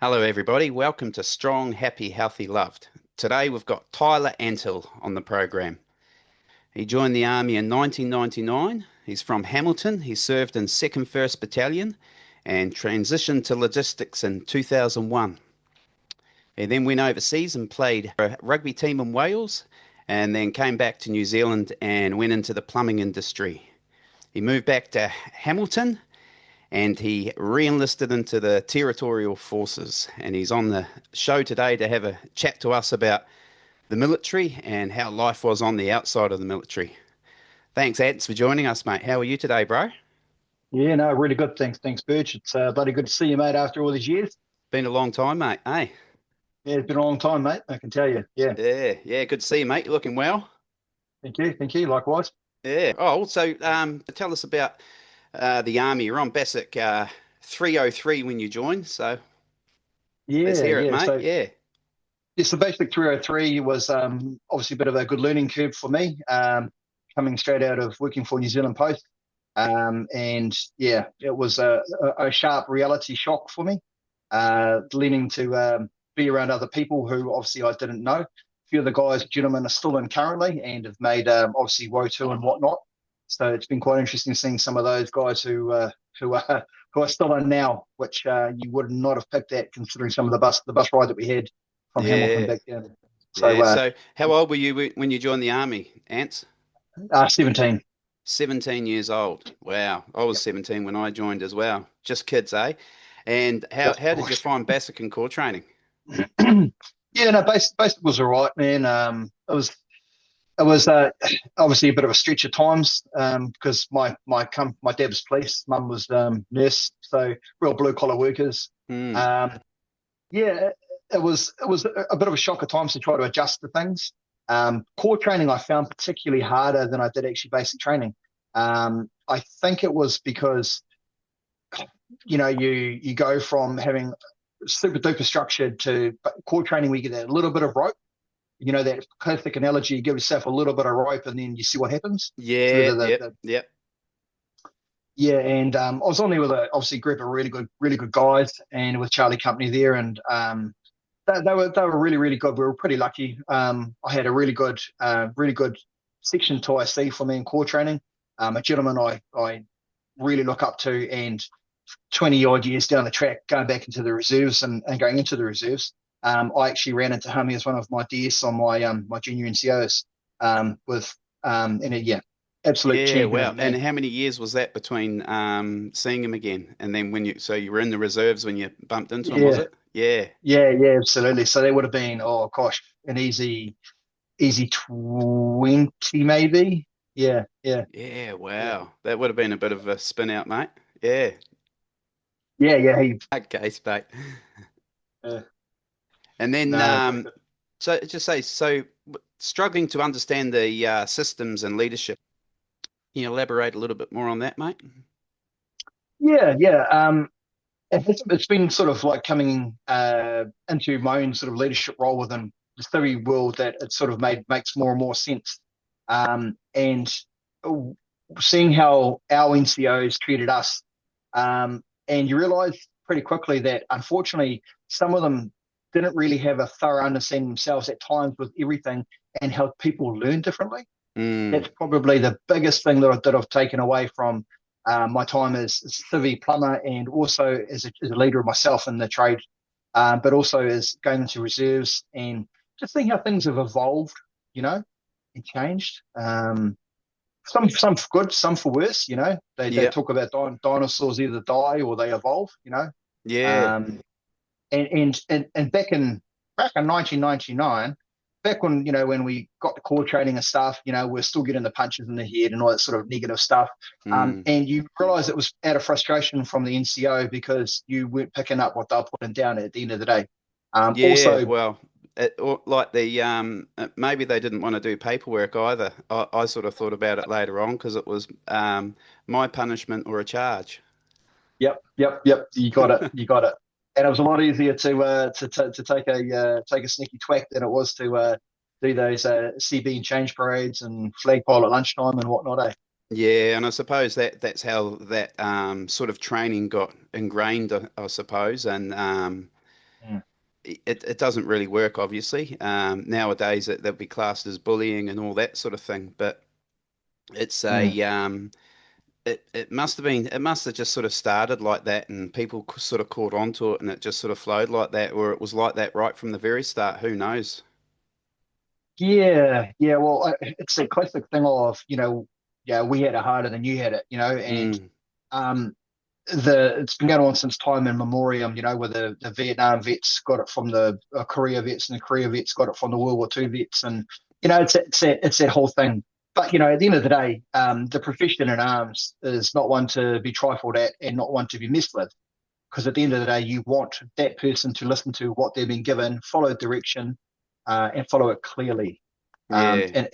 Hello, everybody. Welcome to Strong, Happy, Healthy, Loved. Today we've got Tyler Antill on the program. He joined the Army in 1999. He's from Hamilton. He served in 2nd 1st Battalion and transitioned to logistics in 2001. He then went overseas and played for a rugby team in Wales and then came back to New Zealand and went into the plumbing industry. He moved back to Hamilton and he re-enlisted into the Territorial Forces. And he's on the show today to have a chat to us about the military and how life was on the outside of the military. Thanks, Ants, for joining us, mate. How are you today, bro? Yeah, no, really good. Thanks, Birch. It's bloody good to see you, mate, after all these years. Been a long time, mate. Hey, Yeah, it's been a long time, mate. I can tell you. Yeah, yeah, good to see you, mate. You're looking well. thank you. Likewise. Yeah. Oh, also, tell us about the army. You're on Basic 303 when you joined, so let's Yeah, hear it, yeah. mate. So, Yeah. yes, the basic 303 was obviously a bit of a good learning curve for me, coming straight out of working for New Zealand Post. And yeah, it was a sharp reality shock for me, learning to be around other people who obviously I didn't know. A few of the guys, gentlemen, are still in currently and have made obviously WO2 and whatnot. So it's been quite interesting seeing some of those guys who are still in now, which you would not have picked at considering some of the bus ride that we had from Hamilton Yeah. back down. So Yeah. So, how old were you when you joined the army, Ants? 17. 17 years old. Wow. I was Yep. 17 when I joined as well. Just kids, eh? And how Just how did you boys. find basic and core training? Yeah, no, basic was all right, man. It was obviously a bit of a stretch at times because my dad was police, mum was nurse, so real blue collar workers. Hmm. Um, yeah, it was a bit of a shock at times to try to adjust to things. Core training I found particularly harder than I did actually basic training. I think it was because you go from having super duper structured to core training where you get a little bit of rope, that classic analogy, you give yourself a little bit of rope and then you see what happens. So Yeah. Yep. Yep. yeah, and I was on there with a obviously group of really good guys, and with Charlie Company there, and they were really good. We were pretty lucky. I had a really good section to IC for me in core training. A gentleman I really look up to, and 20 odd years down the track, going back into the reserves and going into the reserves, I actually ran into him as one of my DS on my junior NCOs, yeah, absolute Yeah. champion of Wow. a And man. how many years was that between seeing him again? And then so you were in the reserves when you bumped into him, was Yeah, it? Yeah. yeah, absolutely. So they would have been, oh gosh, an easy 20 maybe. Yeah, Yeah. yeah, Wow. That would have been a bit of a spin out, mate. Yeah. yeah. He, Okay, mate. uh, And then, no, very good. so just say, struggling to understand the systems and leadership. Can you elaborate a little bit more on that, mate? Yeah. It's been sort of like coming into my own sort of leadership role within the theory world that it sort of makes more and more sense. And seeing how our NCOs treated us, and you realise pretty quickly that unfortunately some of them didn't really have a thorough understanding themselves at times with everything and how people learn differently. Mm, That's probably the biggest thing that I've taken away from my time as civvy plumber and also as a leader of myself in the trade, but also as going into reserves and just seeing how things have evolved, and changed. Some for good, some for worse. They yeah, talk about dinosaurs either die or they evolve. yeah, Um, and back in 1999, back when we got the core training and stuff, we're still getting the punches in the head and all that sort of negative stuff. mm, And you realise it was out of frustration from the NCO because you weren't picking up what they were putting down at the end of the day. yeah. Also, Well, or like maybe they didn't want to do paperwork either. I sort of thought about it later on because it was my punishment or a charge. yep, you got it. And it was a lot easier to take a sneaky twack than it was to do those CB and change parades and flagpole at lunchtime and whatnot. Yeah, and I suppose that's how that sort of training got ingrained, I suppose, and Mm. it doesn't really work, obviously. Nowadays, they'll be classed as bullying and all that sort of thing. But it's Mm. a it must have just sort of started like that, and people sort of caught on to it, and it just sort of flowed like that, or it was like that right from the very start. Who knows? Yeah, yeah. Well, it's a classic thing of, yeah, we had it harder than you had it, and Mm, um, it's been going on since time in memoriam, where the Vietnam vets got it from the Korea vets, and the Korea vets got it from the World War II vets, and it's that whole thing. But at the end of the day, the profession in arms is not one to be trifled at and not one to be messed with. Because at the end of the day, you want that person to listen to what they've been given, follow direction, and follow it clearly. yeah, And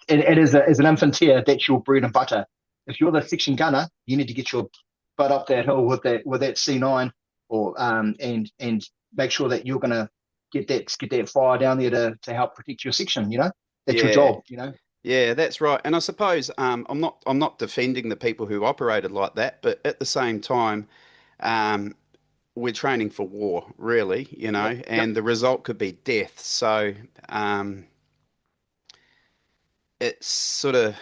it is as an infantier, that's your bread and butter. If you're the section gunner, you need to get your butt up that hill with that C9, or and make sure that you're going to get that fire down there to help protect your section. That's your yeah, job. yeah. That's right. And I suppose I'm not defending the people who operated like that, but at the same time, um, we're training for war, really, Yep. Yep. and the result could be death. So um, it's sort of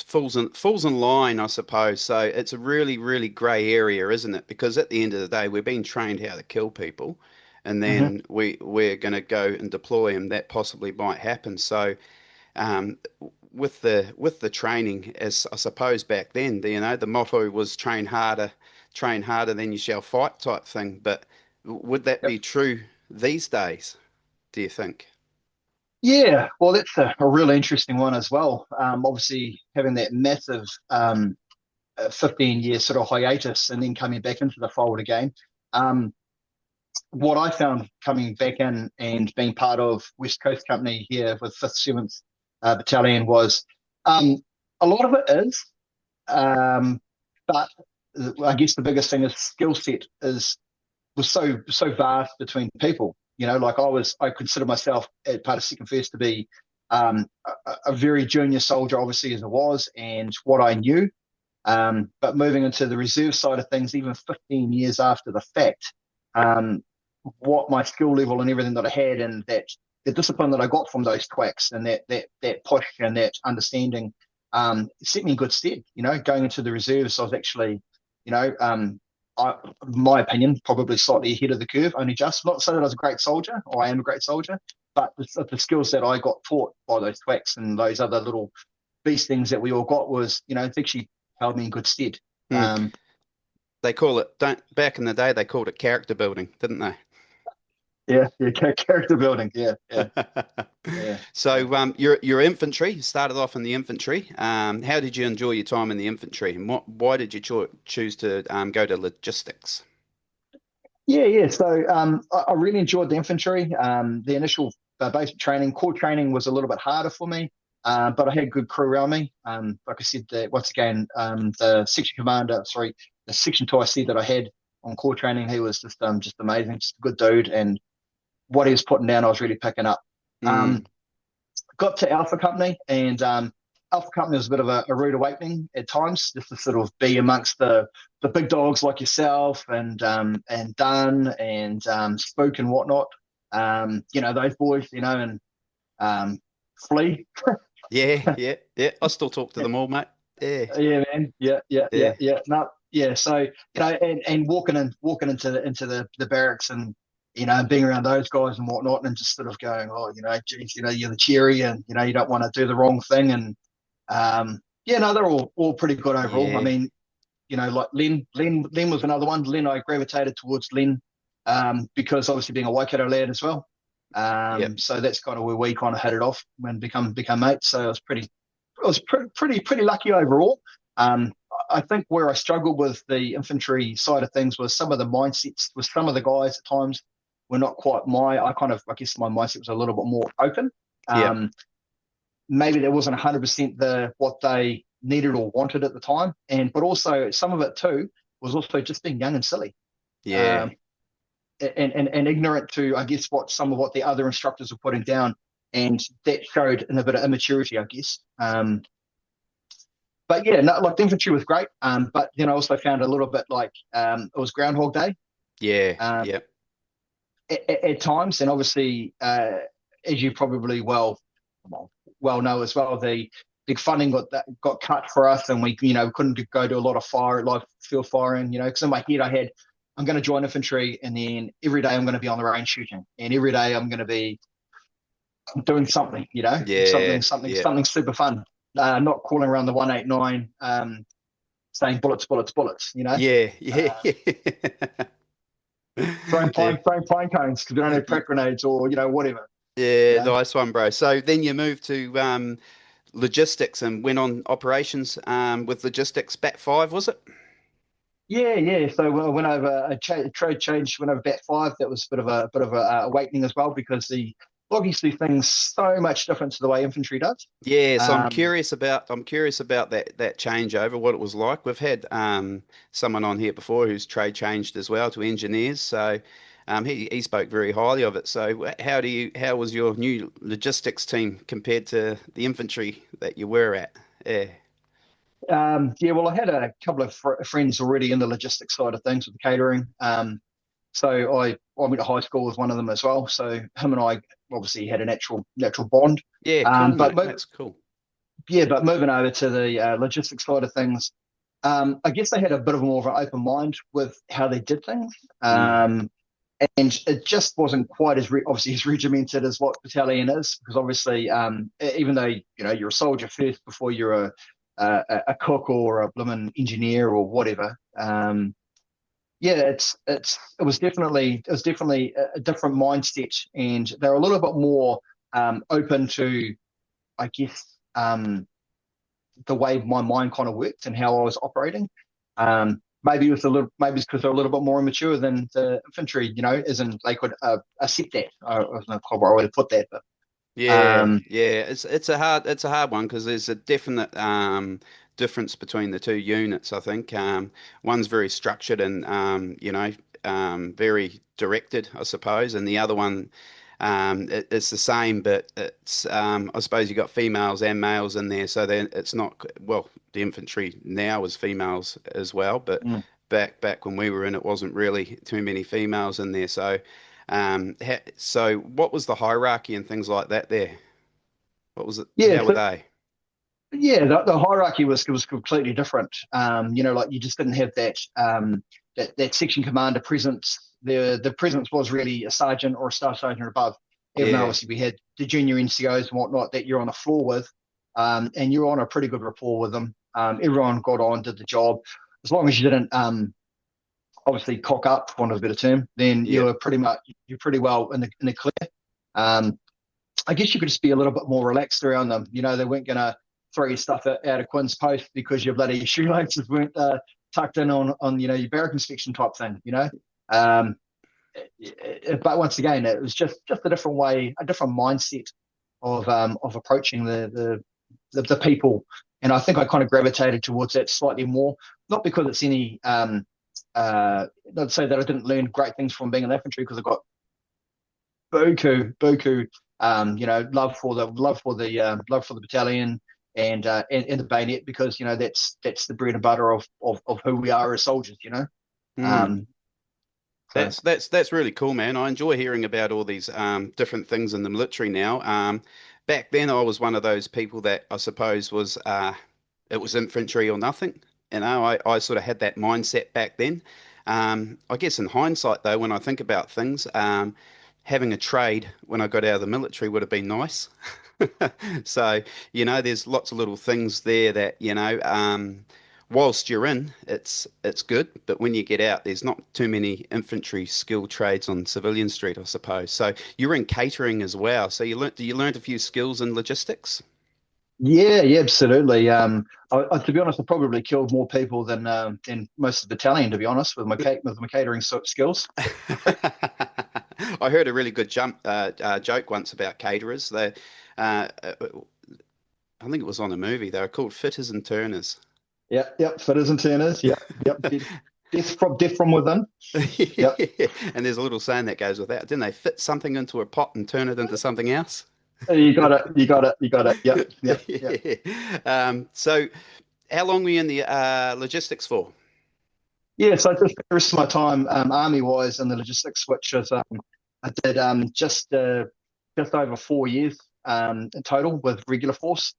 falls in line, I suppose. So it's a really, really grey area, isn't it? Because at the end of the day, we're being trained how to kill people, and Hmm. then we're going to go and deploy them. That possibly might happen. So um, with the training, as I suppose back then, the motto was train harder than you shall fight type thing. But would that Yep. be true these days, do you think? Yeah, well, that's a really interesting one as well. Obviously, having that massive 15-year sort of hiatus and then coming back into the fold again. Um, what I found coming back in and being part of West Coast Company here with 5th, 7th Battalion was, um, a lot of it is, but I guess the biggest thing is skill set was so vast between people. Like I consider myself as part of Second First to be a very junior soldier, obviously as I was, and what I knew. But moving into the reserve side of things, even 15 years after the fact, um, what my skill level and everything that I had, and that the discipline that I got from those twacks, and that push and that understanding, set me in good stead. Going into the reserves, I was actually, you know, my opinion, probably slightly ahead of the curve. Only just, not so that I was a great soldier, or I am a great soldier, but the skills that I got taught by those twacks and those other little beast things that we all got was, it's actually held me in good stead. Hmm. Um, They call it don't Back in the day they called it character building, didn't they? yeah, yeah, character building. Yeah, yeah, yeah, yeah. So your infantry started off in the infantry. How did you enjoy your time in the infantry, and why did you choose to go to logistics? Yeah, yeah. So I really enjoyed the infantry. The initial basic training, core training was a little bit harder for me, but I had a good crew around me. Like I said, once again, the section commander, sorry, the section two I said that I had on core training, he was just amazing, just a good dude, and what he was putting down, I was really picking up. Um, Mm, got to Alpha Company, and Alpha Company was a bit of a rude awakening at times, just to sort of be amongst the big dogs like yourself and Dunn and Spook and whatnot. Those boys, and um, Flea. yeah, yeah, yeah. I still talk to them all, mate. Yeah, Yeah, man. Yeah, yeah, yeah, yeah, yeah. No, yeah. So and walking into the barracks, and being around those guys and whatnot, and just sort of going, oh, geez, you're the cherry, and you don't want to do the wrong thing, and yeah, no, they're all pretty good overall. I yeah, mean, like Len was another one. Len, I gravitated towards Len, because obviously being a Waikato lad as well. yep, So that's kind of where we kind of hit it off and become mates. So I was pretty lucky overall. Um, I think where I struggled with the infantry side of things was some of the mindsets with some of the guys at times were not quite I guess my mindset was a little bit more open. yep, Um, Maybe there wasn't 100% what they needed or wanted at the time, but also some of it too was also just being young and silly, yeah, um, and ignorant to, I guess, what the other instructors were putting down, and that showed in a bit of immaturity, I guess. But yeah, no, like the infantry was great. But then I also found a little bit like, it was Groundhog Day. yeah, Um, yep, at times, and obviously, as you probably well know as well, the big funding got cut for us, and we couldn't go to a lot of live field firing. Because in my head I had, I'm going to join infantry, and then every day I'm going to be on the range shooting, and every day I'm going to be doing something, Yeah, yeah, something super fun. Not crawling around the 189, saying bullets, bullets, bullets. yeah, yeah, Uh, yeah. Yeah, throwing pine cones because we don't have crack grenades or whatever. You yeah, know. nice one, bro. So then you moved to logistics and went on operations with logistics back five, was it? Yeah, yeah. So when I went over trade change, went over bat five. That was a bit of a awakening as well because the obviously things so much different to the way infantry does. Yeah, so Um, I'm curious about that changeover, what it was like. We've had someone on here before who's trade changed as well to engineers, so he spoke very highly of it. So how was your new logistics team compared to the infantry that you were at? Yeah, yeah, well, I had a couple of friends already in the logistics side of things with the catering. So I went to high school with one of them as well. So him and I obviously had a natural bond. yeah, cool, Um, but mate. mo- That's cool. yeah, but moving over to the logistics side of things, I guess they had a bit of more of an open mind with how they did things. Mm. And it just wasn't quite obviously as regimented as what battalion is, because obviously, even though you're a soldier first before you're a cook or a blooming engineer or whatever. Yeah, it was definitely a different mindset, and they're a little bit more open to, I guess, the way my mind kind of worked and how I was operating. Maybe it's because they're a little bit more immature than the infantry, as in they could accept that. I don't know quite right way to put that, but Yeah, um, yeah, it's a hard one because there's a definite difference between the two units. I think one's very structured and very directed, I suppose, and the other one it's the same, but it's I suppose you got females and males in there, so then it's not well. The infantry now is females as well, but mm, back when we were in, it wasn't really too many females in there, so. So what was the hierarchy and things like that there? What was it? yeah, How were so they? yeah, the hierarchy was completely different. Like you just didn't have that section commander presence. The presence was really a sergeant or a staff sergeant above. Even though Yeah, obviously we had the junior NCOs and whatnot that you're on the floor with, and you're on a pretty good rapport with them. Everyone got on, did the job. As long as you didn't obviously cock up, for want of a better term, then yeah, you're pretty well in the clear. Um, I guess you could just be a little bit more relaxed around them. They weren't going to throw your stuff out of Quinn's post because your bloody shoelaces weren't tucked in on your barrack inspection type thing. Um, but once again, it was just a different way, a different mindset of approaching the people, and I think I kind of gravitated towards that slightly more, not because it's any not to say that I didn't learn great things from being in the infantry because I got buku love for the battalion and the bayonet because that's the bread and butter of who we are as soldiers. Hmm. Um, so That's really cool, man. I enjoy hearing about all these different things in the military now. Back then, I was one of those people that I suppose was it was infantry or nothing. I sort of had that mindset back then. I guess in hindsight, though, when I think about things, having a trade when I got out of the military would have been nice. So, there's lots of little things there that, whilst you're in, it's good, but when you get out, there's not too many infantry skill trades on Civilian Street, I suppose. So you're in catering as well. So you learned a few skills in logistics? yeah, yeah, absolutely. To be honest, I probably killed more people than most of the battalion. To be honest, with my catering skills. I heard a really good joke once about caterers. I think it was on a movie. They were called fitters and turners. Yep, yep, fitters and turners. Yep, yep. Death from within. Yep. And there's a little saying that goes with that. Didn't they fit something into a pot and turn it into something else? You got it. You got it. You got it. Yep. Yep. Yep. So how long were you in the logistics for? Yeah. So just the rest of my time, army wise, in the logistics, which is I did just over 4 years in total with regular force.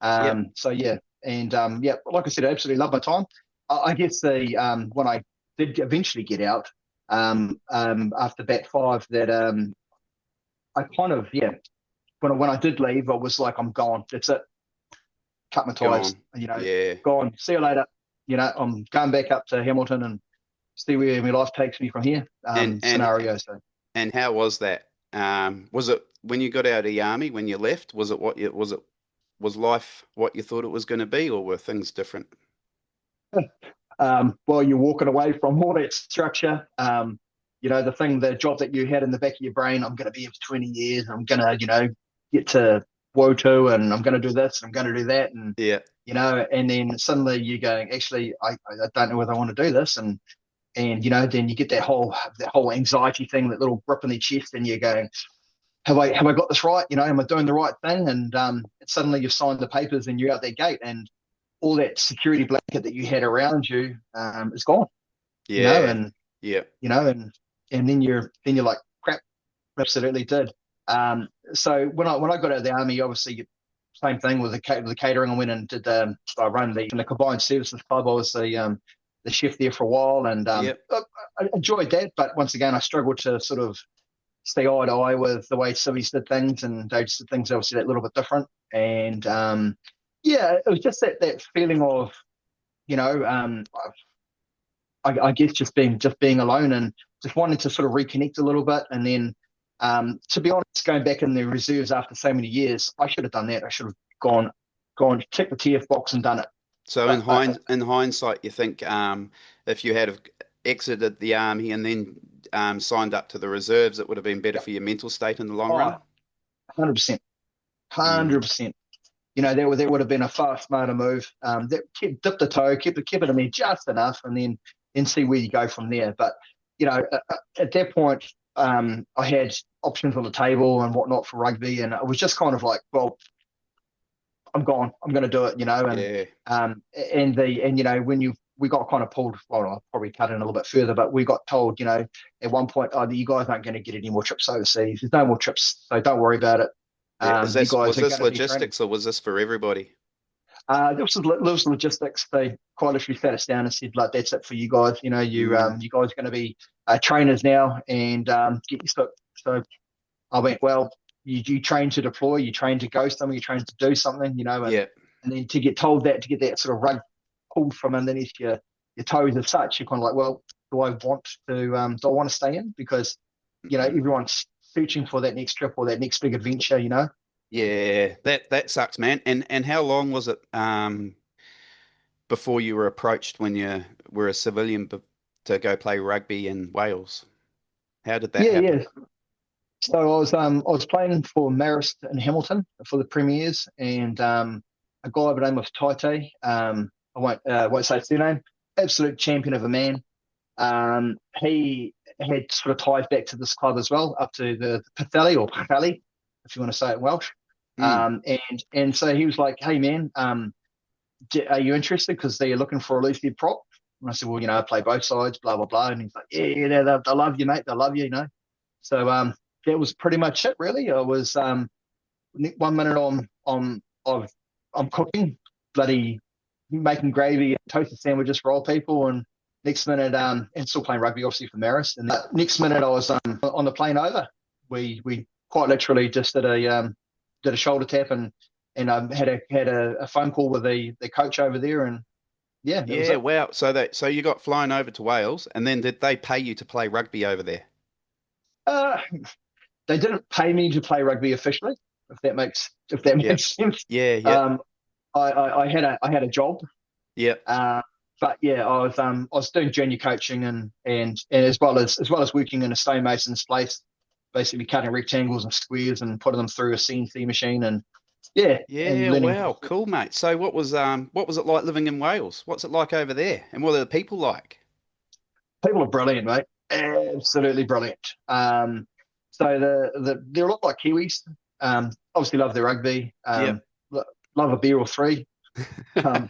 Yep. So yeah, and yeah, like I said, I absolutely love my time. I guess the when I did eventually get out after bat five, that I kind of yeah, when I did leave, I was like, I'm gone. That's it. Cut my ties. Gone. You know, Yeah. gone. See you later. You know, I'm going back up to Hamilton and see where my life takes me from here. And and Scenario. So and how was that? Was it when you got out of the army, when you left, was life what you thought it was going to be, or were things different? well, you're walking away from all that structure. You know, the job that you had in the back of your brain, I'm going to be here for 20 years. I'm going to, get to Wotu and I'm going to do this, I'm going to do that. And, Yeah. and then suddenly you're going, actually, I don't know whether I want to do this. And, then you get that whole anxiety thing, that little grip in the chest, and you're going, have I got this right? Am I doing the right thing? And suddenly you've signed the papers and you're out that gate, and all that security blanket that you had around you is gone. You know, Yeah. and Yeah. you know, and then you're like, crap, absolutely did. So when I got out of the army, obviously same thing with the catering. I went and did I run the combined services club. I was the chef there for a while, and Yep. I enjoyed that. But once again, I struggled to sort of stay eye to eye with the way civvies did things, and they just did things obviously that little bit different. And yeah, it was just that feeling of you know I guess just being alone and just wanting to sort of reconnect a little bit. And then to be honest, going back in the reserves after so many years, I should have done that. I should have gone checked the TF box and done it. So But in hindsight, you think if you had have exited the army and then signed up to the reserves, it would have been better yeah, for your mental state in the long oh, run? 100%, Mm, 100%. That would have been a far smarter move. That dipped the toe, kept it in there just enough, and then see where you go from there. But at that point, I had options on the table and whatnot for rugby, and it was just kind of like, well, I'm gone. I'm going to do it, yeah, and when we got kind of pulled. Well, I'll probably cut in a little bit further, but we got told, at one point, oh, you guys aren't going to get any more trips overseas. There's no more trips, so don't worry about it. yeah. You guys Was are this going to be training. logistics or was this for everybody? This was logistics. They quite literally sat us down and said, like, that's it for you guys. Mm, You guys are going to be trainers now, and get your stuff. So I went, well, you train to deploy, you train to go somewhere, you train to do something, yeah, and then to get told that, to get that sort of rug pulled from underneath your toes as such, you're kind of like, well, do I want to stay in? Because, mm, everyone's searching for that next trip or that next big adventure. yeah. That sucks, man. And how long was it before you were approached when you were a civilian to go play rugby in Wales? How did that Yeah, happen? yeah. So I was playing for Marist in Hamilton for the Premiers, and a guy by the name of Taite, I won't say his surname, absolute champion of a man. He had sort of ties back to this club as well, up to the Pitheli or Pitheli, if you want to say it in Welsh. Mm, And so he was like, "Hey man, are you interested? Because they're looking for a loose head prop." And I said, "Well, I play both sides, blah blah blah." And he's like, "Yeah, yeah, they love you, mate. They love you." So that was pretty much it, really. I was 1 minute I'm cooking, bloody making gravy, toasted sandwiches for old people, and next minute and still playing rugby, obviously for Marist. And next minute I was on the plane over. We quite literally just did a shoulder tap and had a phone call with the coach over there, and yeah, that was yeah, it. wow. So you got flown over to Wales, and then did they pay you to play rugby over there? Uh, they didn't pay me to play rugby officially, if that Yeah, makes sense. yeah, yeah, Um, I had a job, yeah, uh, but yeah, I was doing junior coaching and as well as working in a stonemason's place, basically cutting rectangles and squares and putting them through a CNC machine and yeah, and yeah. learning. Wow, cool, mate. So what was it like living in Wales? What's it like over there, and what are the people like? People are brilliant, mate. Absolutely brilliant. So they look like Kiwis. Obviously love their rugby. Yep. Love a beer or three. Um,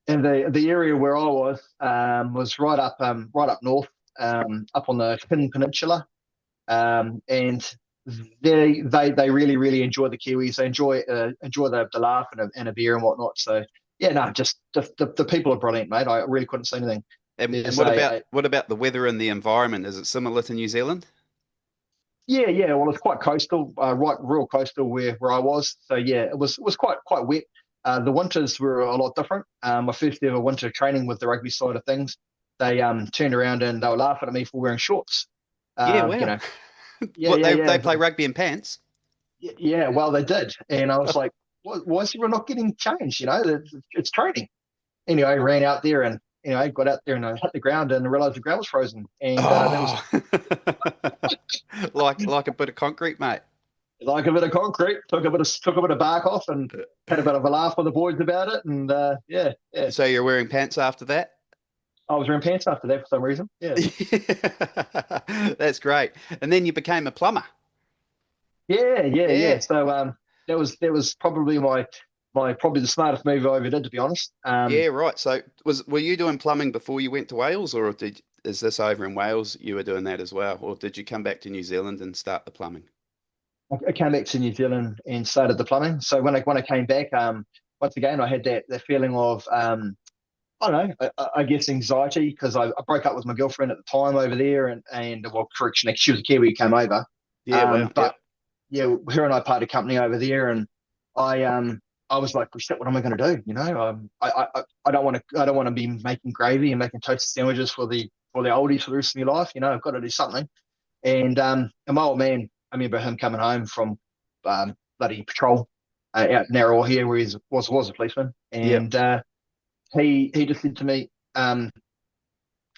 and the area where I was right up north, up on the Kin Peninsula. And they really really enjoy the Kiwis. They enjoy the laugh and a beer and whatnot. So yeah, no, just the people are brilliant, mate. I really couldn't say anything. And There's what about the weather and the environment? Is it similar to New Zealand? yeah, yeah. Well, it's quite coastal, right, real coastal where I was. So yeah, it was quite wet. The winters were a lot different. My first ever winter training with the rugby side of things, they turned around and they were laughing at me for wearing shorts. Yeah, You wow. know, yeah, What yeah, they yeah, play rugby in pants? yeah. Well, they did, and I was like, why is everyone not getting changed? It's training. Anyway, I ran out there and got out there and I hit the ground and realized the ground was frozen, and that was Oh, like a bit of concrete, mate. like a bit of concrete. Took a bit of bark off and had a bit of a laugh with the boys about it. And yeah, yeah. So you're wearing pants after that? I was wearing pants after that for some reason. Yeah, That's great. And then you became a plumber. yeah, yeah, yeah. Yeah. So that was probably my probably the smartest move I ever did, to be honest. Yeah, right. So were you doing plumbing before you went to Wales, or is this over in Wales you were doing that as well, or did you come back to New Zealand and start the plumbing? I came back to New Zealand and started the plumbing. So when I came back, once again I had that feeling of I don't know, I guess anxiety because I broke up with my girlfriend at the time over there, and well, correction, she was a Kiwi who came over. Yeah, wow. But Yep. yeah, her and I parted company over there, and I was like, shit, what am I going to do? I don't want to be making gravy and making toasted sandwiches for the oldies for the rest of my life. I've got to do something. And my old man, I remember him coming home from bloody patrol out in Narrow here, where he was a policeman, Yep. and he just said to me,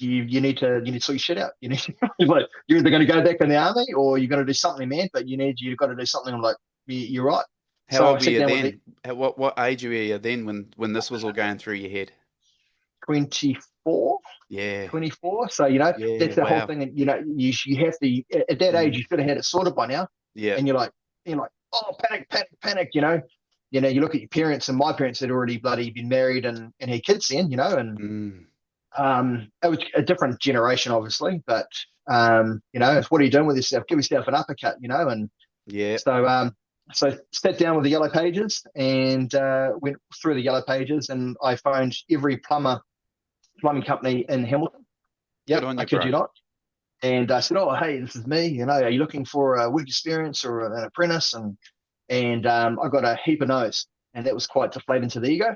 you need to sort your shit out. He's like, you're either going to go back in the army or you're going to do something, man. But you've got to do something. I'm like, you're right. How So I old were sat you down with the then? At what age were you then when this was all going through your head? 24, Yeah. 24. So Yeah, that's the whole wow. thing. And you have to at that age Mm. you should have had it sorted by now. Yeah. And you're like, oh, panic, panic, panic. You look at your parents, and my parents had already bloody been married and had kids then. And Mm. it was a different generation, obviously, but it's what are you doing with yourself? Give yourself an uppercut, and Yeah. so sat down with the yellow pages and went through the yellow pages, and I phoned every plumbing company in Hamilton. Good Yep, on I you, kid bro. you not. And I said, "Oh, hey, this is me. Are you looking for a work experience or an apprentice?" And I got a heap of no's, and that was quite deflating to the ego.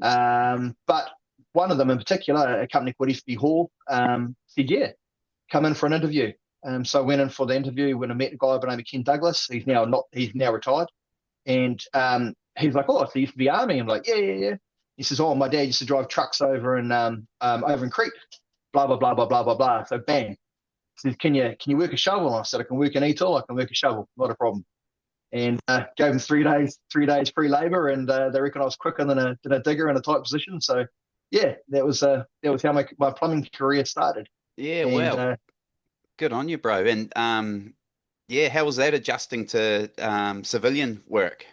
But one of them in particular, a company called FB Hall, said, yeah, come in for an interview. So I went in for the interview when I met a guy by the name of Ken Douglas. He's now retired. And he's like, oh, so you used to be Army. I'm like, yeah, yeah, yeah. He says, oh, my dad used to drive trucks over in Crete, blah, blah, blah, blah, blah, blah, blah. So bang. He says, can you work a shovel? And I said, I can work an Antill, I can work a shovel, not a problem. And gave them 3 days free labor, and they reckon I was quicker than a digger in a tight position. So yeah, that was how my plumbing career started. Yeah, And wow. Good on you, bro. And yeah, how was that adjusting to civilian work?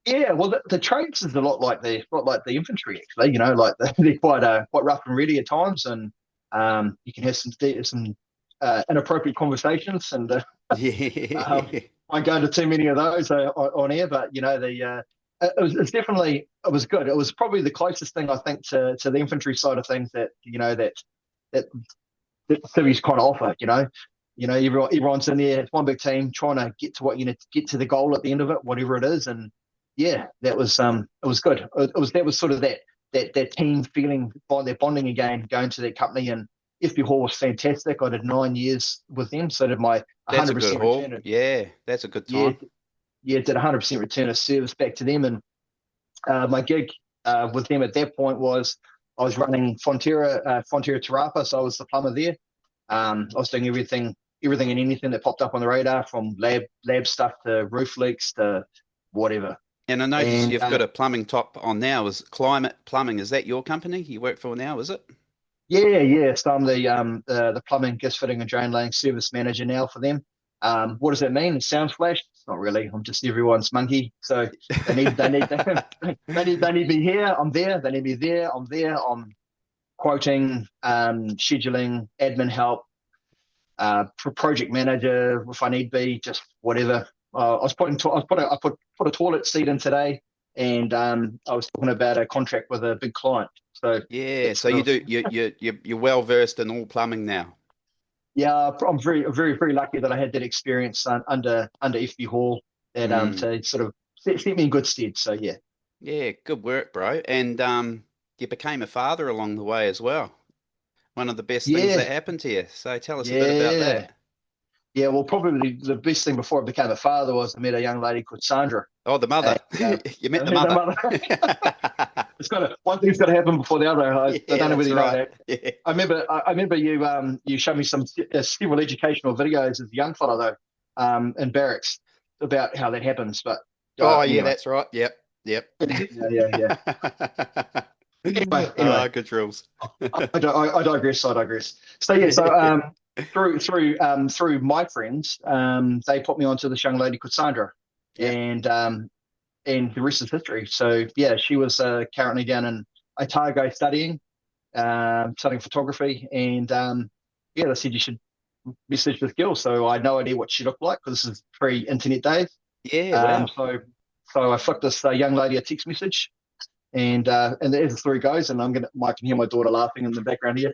yeah, well, the trades is a lot like the infantry, actually. Like they're quite rough and ready at times, and you can have some inappropriate conversations, and Yeah. I won't go into too many of those on air, but it's definitely it was good. It was probably the closest thing I think to the infantry side of things that that civies kind of offer. Everyone's in there. It's one big team trying to get to what you need to get to the goal at the end of it, whatever it is. And yeah, it was good. That was sort of that team feeling, that bonding again, going to that company. And FB Hall was fantastic. I did 9 years with them, so I did my That's a good 100% haul. return. Yeah, that's a good Yeah, time. yeah, did 100% return of service back to them. And my gig with them at that point was I was running Fonterra Tarapa, so I was the plumber there. I was doing everything and anything that popped up on the radar, from lab stuff to roof leaks to whatever. And I notice And you've got a plumbing top on now. Is Climate Plumbing, is that your company you work for now, is it? yeah, yeah. So I'm the plumbing, gas fitting, and drain laying service manager now for them. What does that mean? Sound flash? It's not really. I'm just everyone's monkey. So they need they need me here. I'm there. They need me there. I'm there. I'm quoting, scheduling, admin help, project manager if I need be, just whatever. I was putting, to- I was put, a, I put a toilet seat in today, and I was talking about a contract with a big client. So Yeah, it's so sort you of, do you're well versed in all plumbing now. yeah, I'm very lucky that I had that experience under FB Hall that Mm. to sort of set me in good stead. So yeah. Yeah, good work, bro. And you became a father along the way as well. One of the best things that Yeah, happened to you. So tell us a bit about yeah, that. yeah. Well, probably the best thing before I became a father was I met a young lady called Sandra, Oh, the and mother. You met the the mother. mother. It's got to one thing's got to happen before the other. I Yeah, don't know whether that's you know right. that. Yeah. I remember you showed me some several educational videos as a young fellow though, in barracks about how that happens. But Oh, yeah, anyway, that's right. Yep. Yep. yeah. Anyway, Ah, good drills. I digress. I digress. So yeah, so through my friends, they put me onto this young lady called Sandra, Yeah. and and the rest is history. So yeah, she was currently down in Otago studying photography, and yeah, they said you should message this girl. So I had no idea what she looked like because this is pre-internet days. Yeah, Um, wow. so so I flicked this young lady a text message, and as the story goes, and I can hear my daughter laughing in the background here.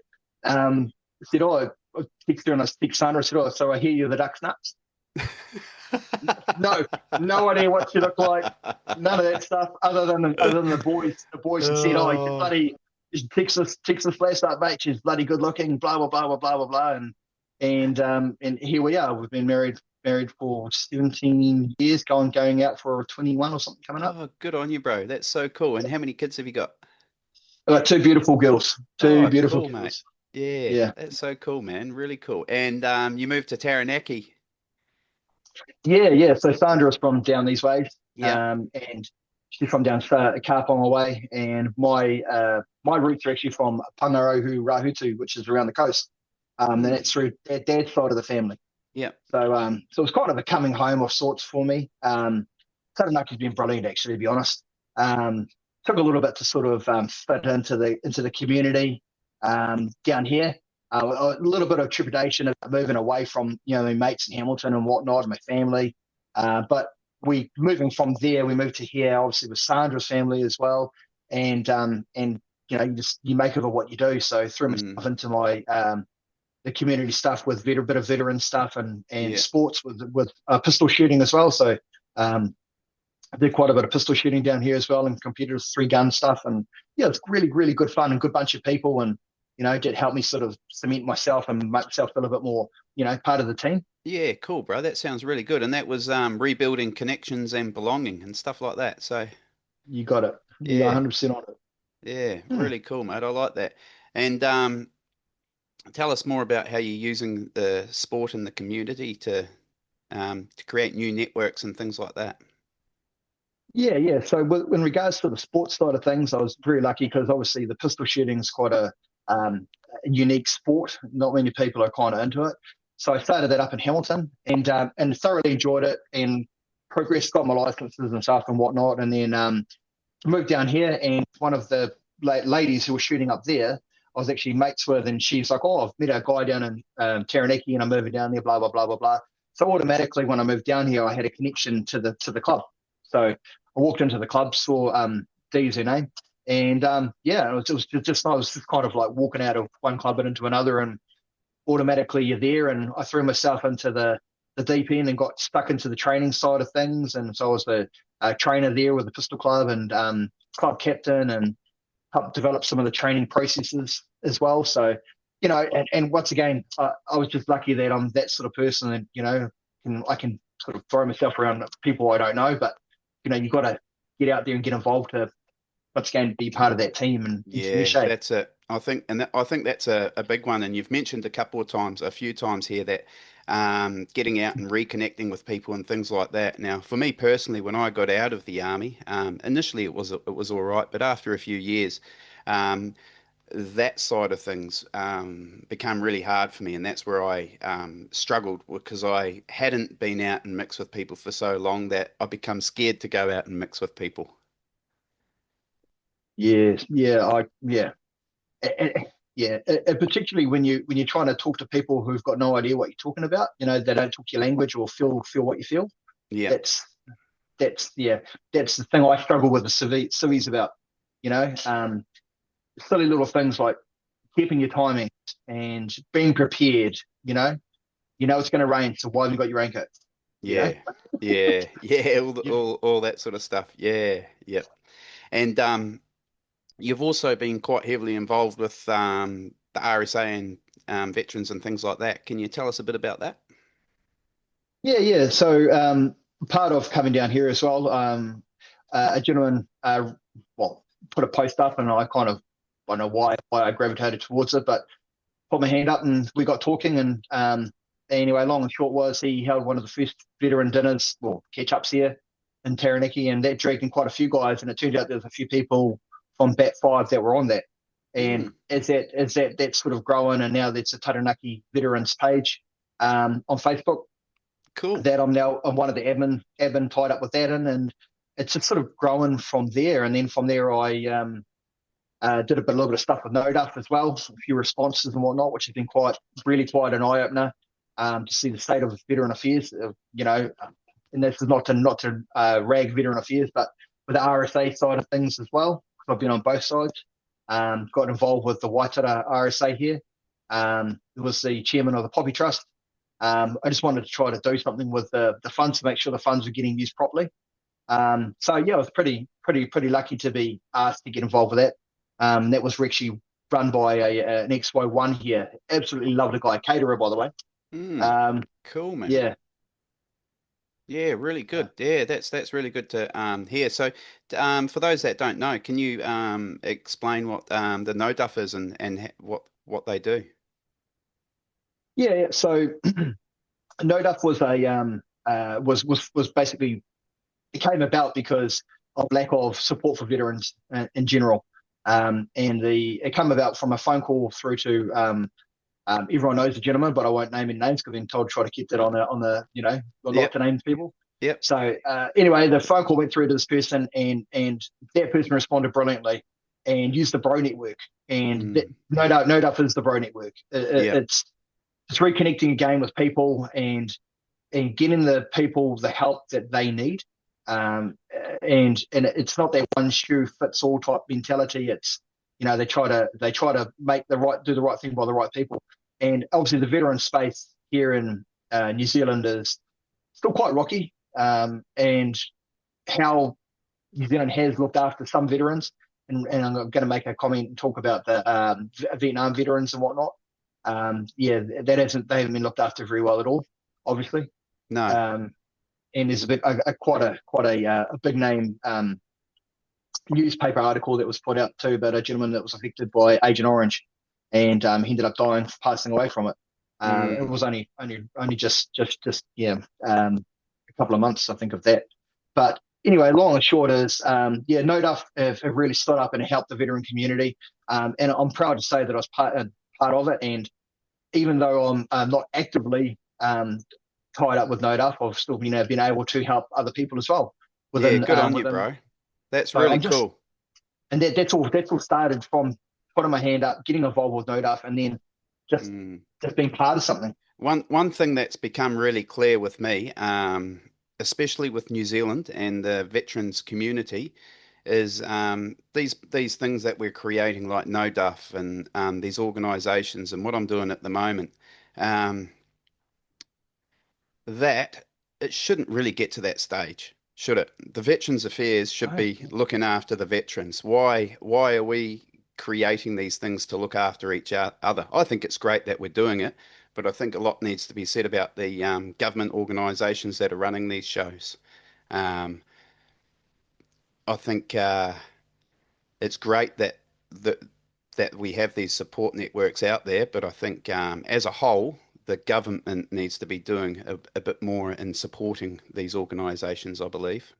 Said, oh, I texted her and I texted Sandra. I said, oh, so I hear you're the Ducks nuts. No, no idea what she looked like. None of that stuff, other than the boys had said, oh, she's Oh, bloody Texas flash up, mate. She's bloody good looking. Blah blah blah blah blah blah blah. And here we are. We've been married for 17 years, going out for 21 or something coming up. oh, good on you, bro. That's so cool. And how many kids have you got? Two beautiful girls. Two Oh, beautiful cool, mate. girls. Yeah, Yeah. that's so cool, man. Really cool. And you moved to Taranaki. Yeah. So Sandra's from down these ways, Yeah. and she's from down Kapong way, and my roots are actually from Pangarohu Rahutu, which is around the coast, and Mm. that's through dad's side of the family. Yeah. So it was kind of a coming home of sorts for me. Taranaki's been brilliant, actually, to be honest. Um, Took a little bit to sort of fit into the community down here. A little bit of trepidation about moving away from my mates in Hamilton and whatnot, and my family. But we moving from there, we moved to here, obviously with Sandra's family as well, and you make of it what you do. So threw Mm. myself into my the community stuff with bit of veteran stuff and Yeah. sports with pistol shooting as well. So um, I did quite a bit of pistol shooting down here as well and competed with three gun stuff. And yeah, it's really good fun and good bunch of people. And, did help me sort of cement myself and make myself feel a bit more, part of the team. Yeah, cool, bro. That sounds really good. And that was rebuilding connections and belonging and stuff like that. So, You got it. You got yeah, 100% on it. yeah, Hmm. really cool, mate. I like that. And tell us more about how you're using the sport in the community to create new networks and things like that. Yeah. So in regards to the sports side of things, I was very lucky because obviously the pistol shooting is quite a unique sport. Not many people are kind of into it. So I started that up in Hamilton and thoroughly enjoyed it and progressed, got my licenses and stuff and whatnot. And then moved down here, and one of the ladies who was shooting up there, I was actually mates with, and she's like, "Oh, I've met a guy down in Taranaki, and I'm moving down there." Blah blah blah blah blah. So automatically, when I moved down here, I had a connection to the club. So I walked into the club, saw Dee's her name, and yeah, I was just kind of like walking out of one club and into another, and automatically you're there. And I threw myself into the deep end and got stuck into the training side of things. And so I was the trainer there with the pistol club and club captain and helped develop some of the training processes as well. So, and once again, I was just lucky that I'm that sort of person that, I can sort of throw myself around people I don't know, but, you've got to get out there and get involved to once again be part of that team and to Yeah, shape. that's it. I think that's a big one. And you've mentioned a few times here that getting out and reconnecting with people and things like that. Now, for me personally, when I got out of the army, initially it was all right, but after a few years, um, that side of things became really hard for me, and that's where I struggled because I hadn't been out and mixed with people for so long that I become scared to go out and mix with people. Yes, yeah, yeah. yeah, particularly when you're trying to talk to people who've got no idea what you're talking about. They don't talk your language or feel what you feel. Yeah. That's yeah, that's the thing I struggle with the civies about. Silly little things like keeping your timing and being prepared. It's going to rain, so why have you got your raincoat? You know, Yeah. Yeah. Yeah. you, All that sort of stuff. Yeah. Yep. And you've also been quite heavily involved with the RSA and veterans and things like that. Can you tell us a bit about that? yeah, yeah. So part of coming down here as well, a gentleman, well, put a post up, and I don't know why I gravitated towards it, but put my hand up and we got talking. And anyway, long and short was he held one of the first veteran dinners, well, catch ups here in Taranaki, and that dragged in quite a few guys. And it turned out there was a few people from Bat 5 that were on that. And Mm, that's sort of growing, and now there's a Taranaki veterans page on Facebook cool. that I'm one of the admin tied up with that in, and it's just sort of growing from there. And then from there, I did a little bit of stuff with NoDuff as well, a few responses and whatnot, which has been really quite an eye opener to see the state of veteran affairs. And this is not to rag veteran affairs, but with the RSA side of things as well. I've been on both sides. Got involved with the Waitara RSA here. Was the chairman of the Poppy Trust. I just wanted to try to do something with the funds to make sure the funds were getting used properly. So yeah, I was pretty lucky to be asked to get involved with that. That was actually run by an XY1 here. Absolutely lovely guy, caterer by the way. Mm, Um, cool, man. yeah, Yeah, really good. Yeah, that's really good to hear. So, for those that don't know, can you explain what the no duff is and what they do? yeah. So NoDuff was a was basically it came about because of lack of support for veterans in general. And it came about from a phone call through to everyone knows the gentleman, but I won't name any names because I've been told to try to keep that on the not Yep, to name people. yep. So anyway, the phone call went through to this person, and that person responded brilliantly and used the Bro Network. And Mm, no doubt is the Bro Network. yep. It's reconnecting again with people and getting the people the help that they need. And it's not that one shoe fits all type mentality. It's they try to do the right thing by the right people. And obviously the veteran space here in New Zealand is still quite rocky. And how New Zealand has looked after some veterans, and I'm going to make a comment and talk about the Vietnam veterans and whatnot. Yeah, they haven't been looked after very well at all, obviously. No. Um, and there's quite a big name newspaper article that was put out too about a gentleman that was affected by Agent Orange, and he ended up dying, passing away from it. It Mm, was only just yeah, a couple of months I think of that. But anyway, long and short is yeah, No Duff have really stood up and helped the veteran community, and I'm proud to say that I was part of it. And even though I'm not actively tied up with No Duff, I've still been able to help other people as well yeah, within good on you, within. bro. That's So really I'm just cool. and that's all started from putting my hand up, getting involved with No Duff, and then just Mm. just being part of something. One thing that's become really clear with me, especially with New Zealand and the veterans community, is these things that we're creating like No Duff and these organisations and what I'm doing at the moment. Um, that it shouldn't really get to that stage, should it? The Veterans Affairs should No, be looking after the veterans. Why are we creating these things to look after each other? I think it's great that we're doing it, but I think a lot needs to be said about the government organisations that are running these shows. Um, I think it's great that that we have these support networks out there, but I think as a whole, the government needs to be doing a bit more in supporting these organisations, I believe.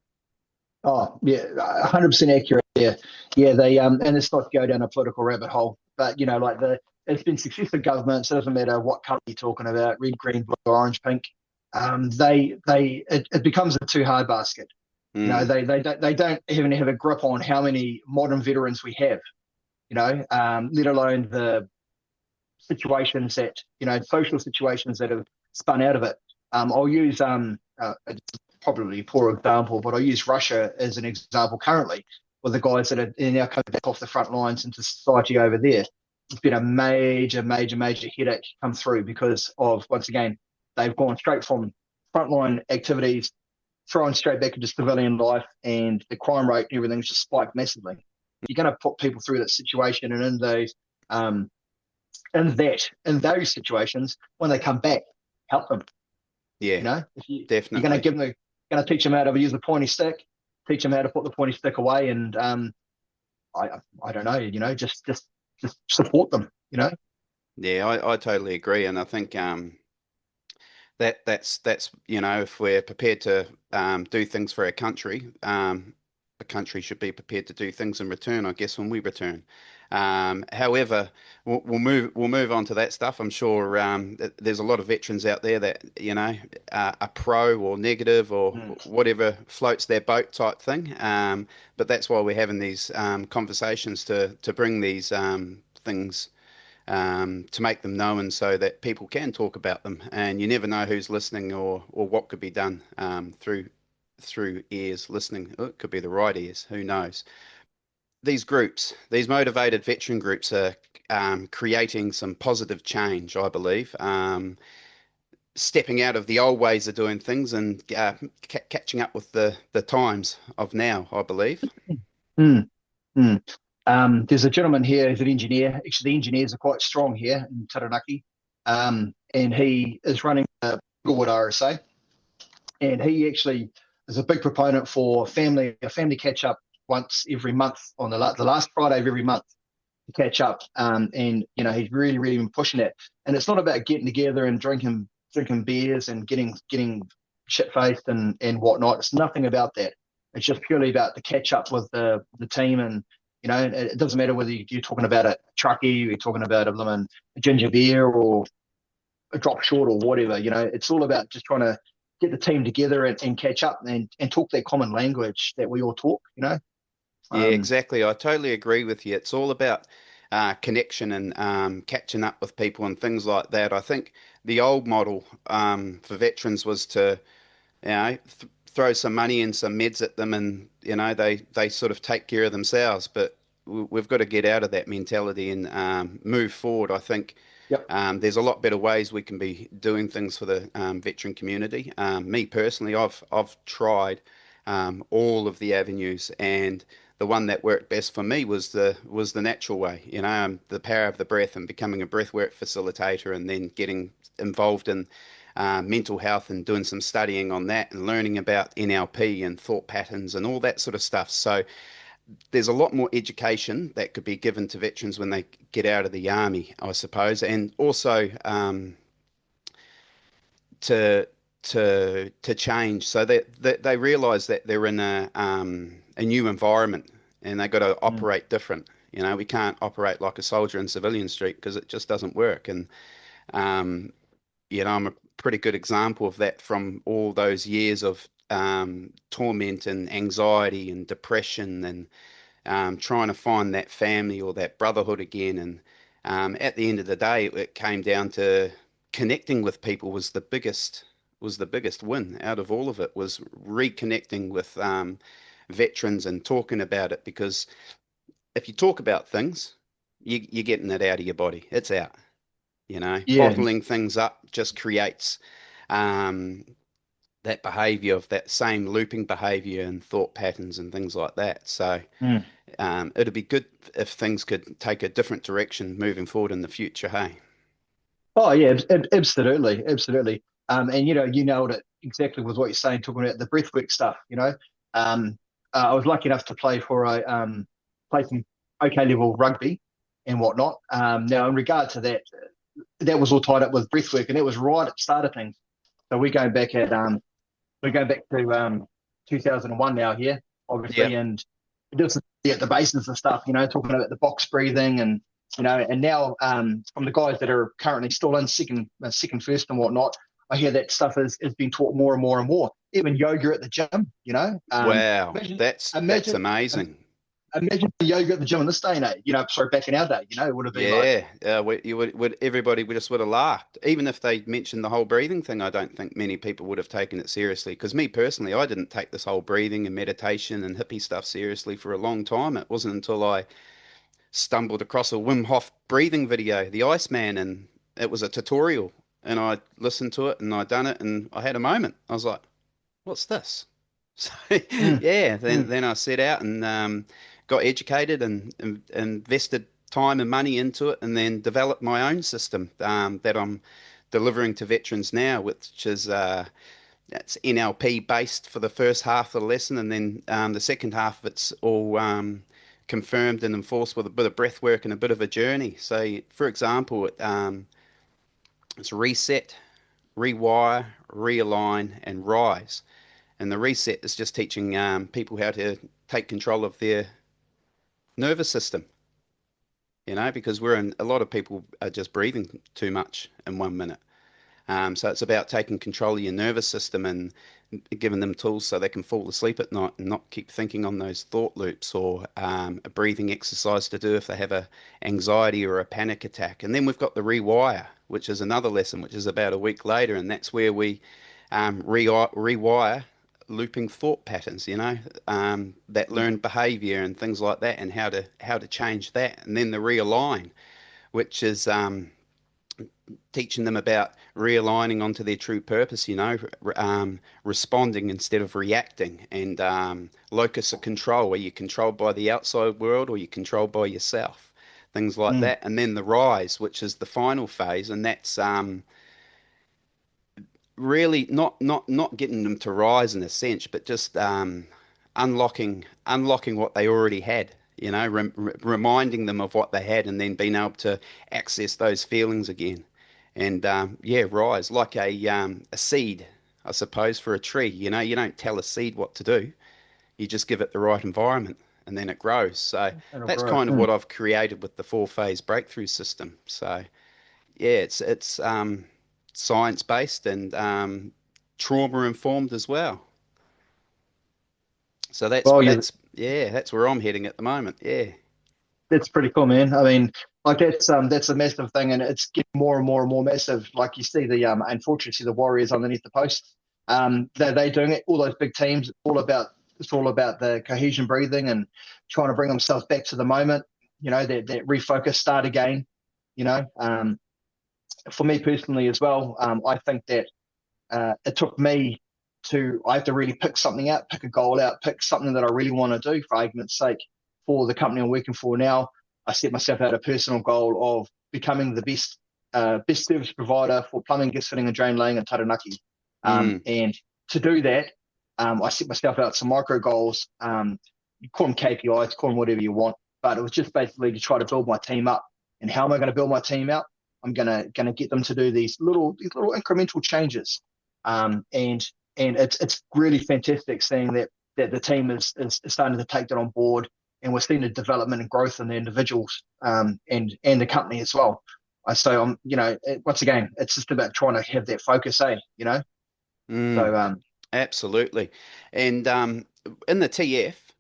oh yeah, 100% accurate. Yeah, yeah. They and it's not to go down a political rabbit hole, but like it's been successive governments. It doesn't matter what color you're talking about, red, green, blue, orange, pink. It becomes a too hard basket. Mm, They don't even have a grip on how many modern veterans we have. Let alone situations that, social situations that have spun out of it. I'll use it's probably a poor example, but I'll use Russia as an example currently, with the guys that are now coming back off the front lines into society over there. It's been a major, major, major headache come through because of, once again, they've gone straight from frontline activities, thrown straight back into civilian life, and the crime rate and everything's just spiked massively. You're going to put people through that situation, and um, in those situations, when they come back, help them. Yeah, If you're going to definitely. give them, going to teach them how to use the pointy stick, teach them how to put the pointy stick away, and I don't know, just support them. Yeah, I totally agree, and I think that's if we're prepared to do things for our country, the country should be prepared to do things in return, I guess, when we return. However, we'll move on to that stuff. I'm sure there's a lot of veterans out there that are pro or negative or Mm. whatever floats their boat type thing. But that's why we're having these conversations to bring these things to make them known so that people can talk about them. And you never know who's listening or what could be done through ears listening. Oh, it could be the right ears. Who knows? These groups, these motivated veteran groups, are creating some positive change, I believe. Stepping out of the old ways of doing things and catching up with the times of now, I believe. Mm. Mm. There's a gentleman here who's an engineer. Actually, the engineers are quite strong here in Taranaki, and he is running a Goodwood RSA, and he actually is a big proponent for a family catch up once every month on the last Friday of every month to catch up. And he's really really been pushing it. And it's not about getting together and drinking beers and getting shit faced and whatnot. It's nothing about that. It's just purely about the catch up with the team. And it doesn't matter whether you're talking about a truckie, you're talking about a ginger beer or a drop short or whatever. It's all about just trying to get the team together and catch up and talk that common language that we all talk. Yeah, Um, exactly. I totally agree with you. It's all about connection and catching up with people and things like that. I think the old model for veterans was to, throw some money and some meds at them, and they sort of take care of themselves. But we've got to get out of that mentality and move forward. I think yep. there's a lot better ways we can be doing things for the veteran community. Me personally, I've tried all of the avenues, and the one that worked best for me was the natural way. The power of the breath and becoming a breathwork facilitator, and then getting involved in mental health and doing some studying on that and learning about NLP and thought patterns and all that sort of stuff. So there's a lot more education that could be given to veterans when they get out of the army, I suppose, and also to to change so that they realise that they're in a new environment and they've got to Mm. operate different. We can't operate like a soldier in civilian street because it just doesn't work. And um, I'm a pretty good example of that from all those years of torment and anxiety and depression and trying to find that family or that brotherhood again. And at the end of the day, it came down to connecting with people was the biggest win out of all of it was reconnecting with veterans and talking about it because if you talk about things, you're getting it out of your body. It's out. Yeah. Bottling things up just creates um, that behavior of that same looping behavior and thought patterns and things like that. So Mm. it'd be good if things could take a different direction moving forward in the future. Hey, Oh yeah, absolutely, absolutely. And you nailed it exactly with what you're saying, talking about the breathwork stuff. Um, I was lucky enough to play some OK level rugby and whatnot. Now, in regard to that, that was all tied up with breathwork, and that was right at the start of things. So we're going back to 2001 now here, yeah, obviously, and just at the basis of stuff, talking about the box breathing and now from the guys that are currently still in second first and whatnot, I hear that stuff is being taught more and more and more. Even yoga at the gym. wow, Imagine, that's imagine, amazing. imagine the yoga at the gym in this day and age. Sorry, back in our day, it would have been like, Yeah, you would everybody would just would have laughed. Even if they mentioned the whole breathing thing, I don't think many people would have taken it seriously. Because me personally, I didn't take this whole breathing and meditation and hippie stuff seriously for a long time. It wasn't until I stumbled across a Wim Hof breathing video, the Iceman, and it was a tutorial. And I listened to it and I done it and I had a moment. I was like, what's this? So mm, yeah, mm, then I set out and got educated and invested time and money into it, and then developed my own system that I'm delivering to veterans now, which is it's NLP based for the first half of the lesson, and then the second half of it's all confirmed and enforced with a bit of breath work and a bit of a journey. So, for example, it's reset, rewire, realign, and rise. And the reset is just teaching people how to take control of their nervous system, because a lot of people are just breathing too much in 1 minute. So it's about taking control of your nervous system and giving them tools so they can fall asleep at night and not keep thinking on those thought loops, or a breathing exercise to do if they have a anxiety or a panic attack. And then we've got the rewire, which is another lesson, which is about a week later, and that's where we rewire looping thought patterns, that learned behavior and things like that, and how to change that. And then the realign, which is teaching them about realigning onto their true purpose, responding instead of reacting, and locus of control, where you're controlled by the outside world or you're controlled by yourself, things like mm. that. And then the rise, which is the final phase, and that's really not getting them to rise in a sense, but just unlocking what they already had. Reminding them of what they had, and then being able to access those feelings again. And yeah, rise like a seed, I suppose, for a tree. You don't tell a seed what to do; you just give it the right environment, and then it grows. So That'll that's grow. kind of Mm. what I've created with the four-phase breakthrough system. So yeah, it's science based and trauma informed as well. So that's Well, yeah, that's yeah, that's where I'm heading at the moment. Yeah. that's pretty cool, man. I mean, like that's a massive thing, and it's getting more and more and more massive. Like you see unfortunately, the Warriors underneath the post. They doing it. All those big teams. It's all about the cohesion breathing and trying to bring themselves back to the moment. That refocus, start again. You know, um, for me personally as well, I think that it took me I have to really pick something out, pick a goal out, pick something that I really want to do, for argument's sake. For the company I'm working for now, I set myself out a personal goal of becoming the best service provider for plumbing, gas fitting, and drain laying in Taranaki. Mm, And to do that, I set myself out some micro goals. You call them KPIs, call them whatever you want, but it was just basically to try to build my team up. And how am I going to build my team out? I'm gonna get them to do these little incremental changes, and it's really fantastic seeing that the team is starting to take that on board, and we're seeing the development and growth in the individuals, and the company as well. So once again, it's just about trying to have that focus, mm, So absolutely. And in the TF,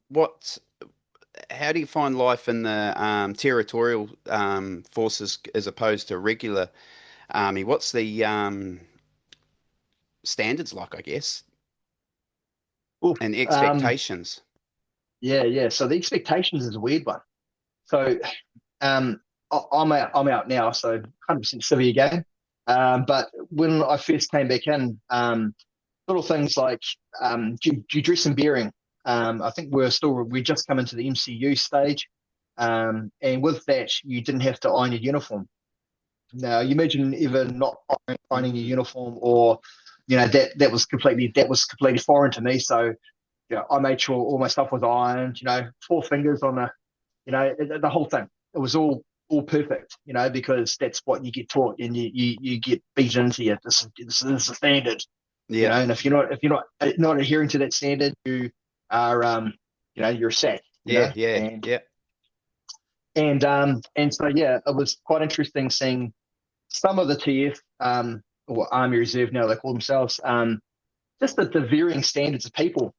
how do you find life in the territorial forces as opposed to regular army? What's the standards like, I guess, oof, and um, expectations? yeah, yeah. So the expectations is a weird one. So I'm out now, so 100% civvy again. But when I first came back in, little things like do you dress and bearing. I think we just come into the MCU stage, and with that, you didn't have to iron your uniform. Now, you imagine ever not ironing your Mm, uniform, or that was completely foreign to me. So I made sure all my stuff was ironed. Four fingers on the whole thing. It was all perfect. Because that's what you get taught, and you get beat into it. This is the standard. yeah, And if you're not adhering to that standard, you are you're sacked. yeah, yeah, And yeah. so yeah, it was quite interesting seeing some of the TF, or Army Reserve now they call themselves, just the varying standards of people.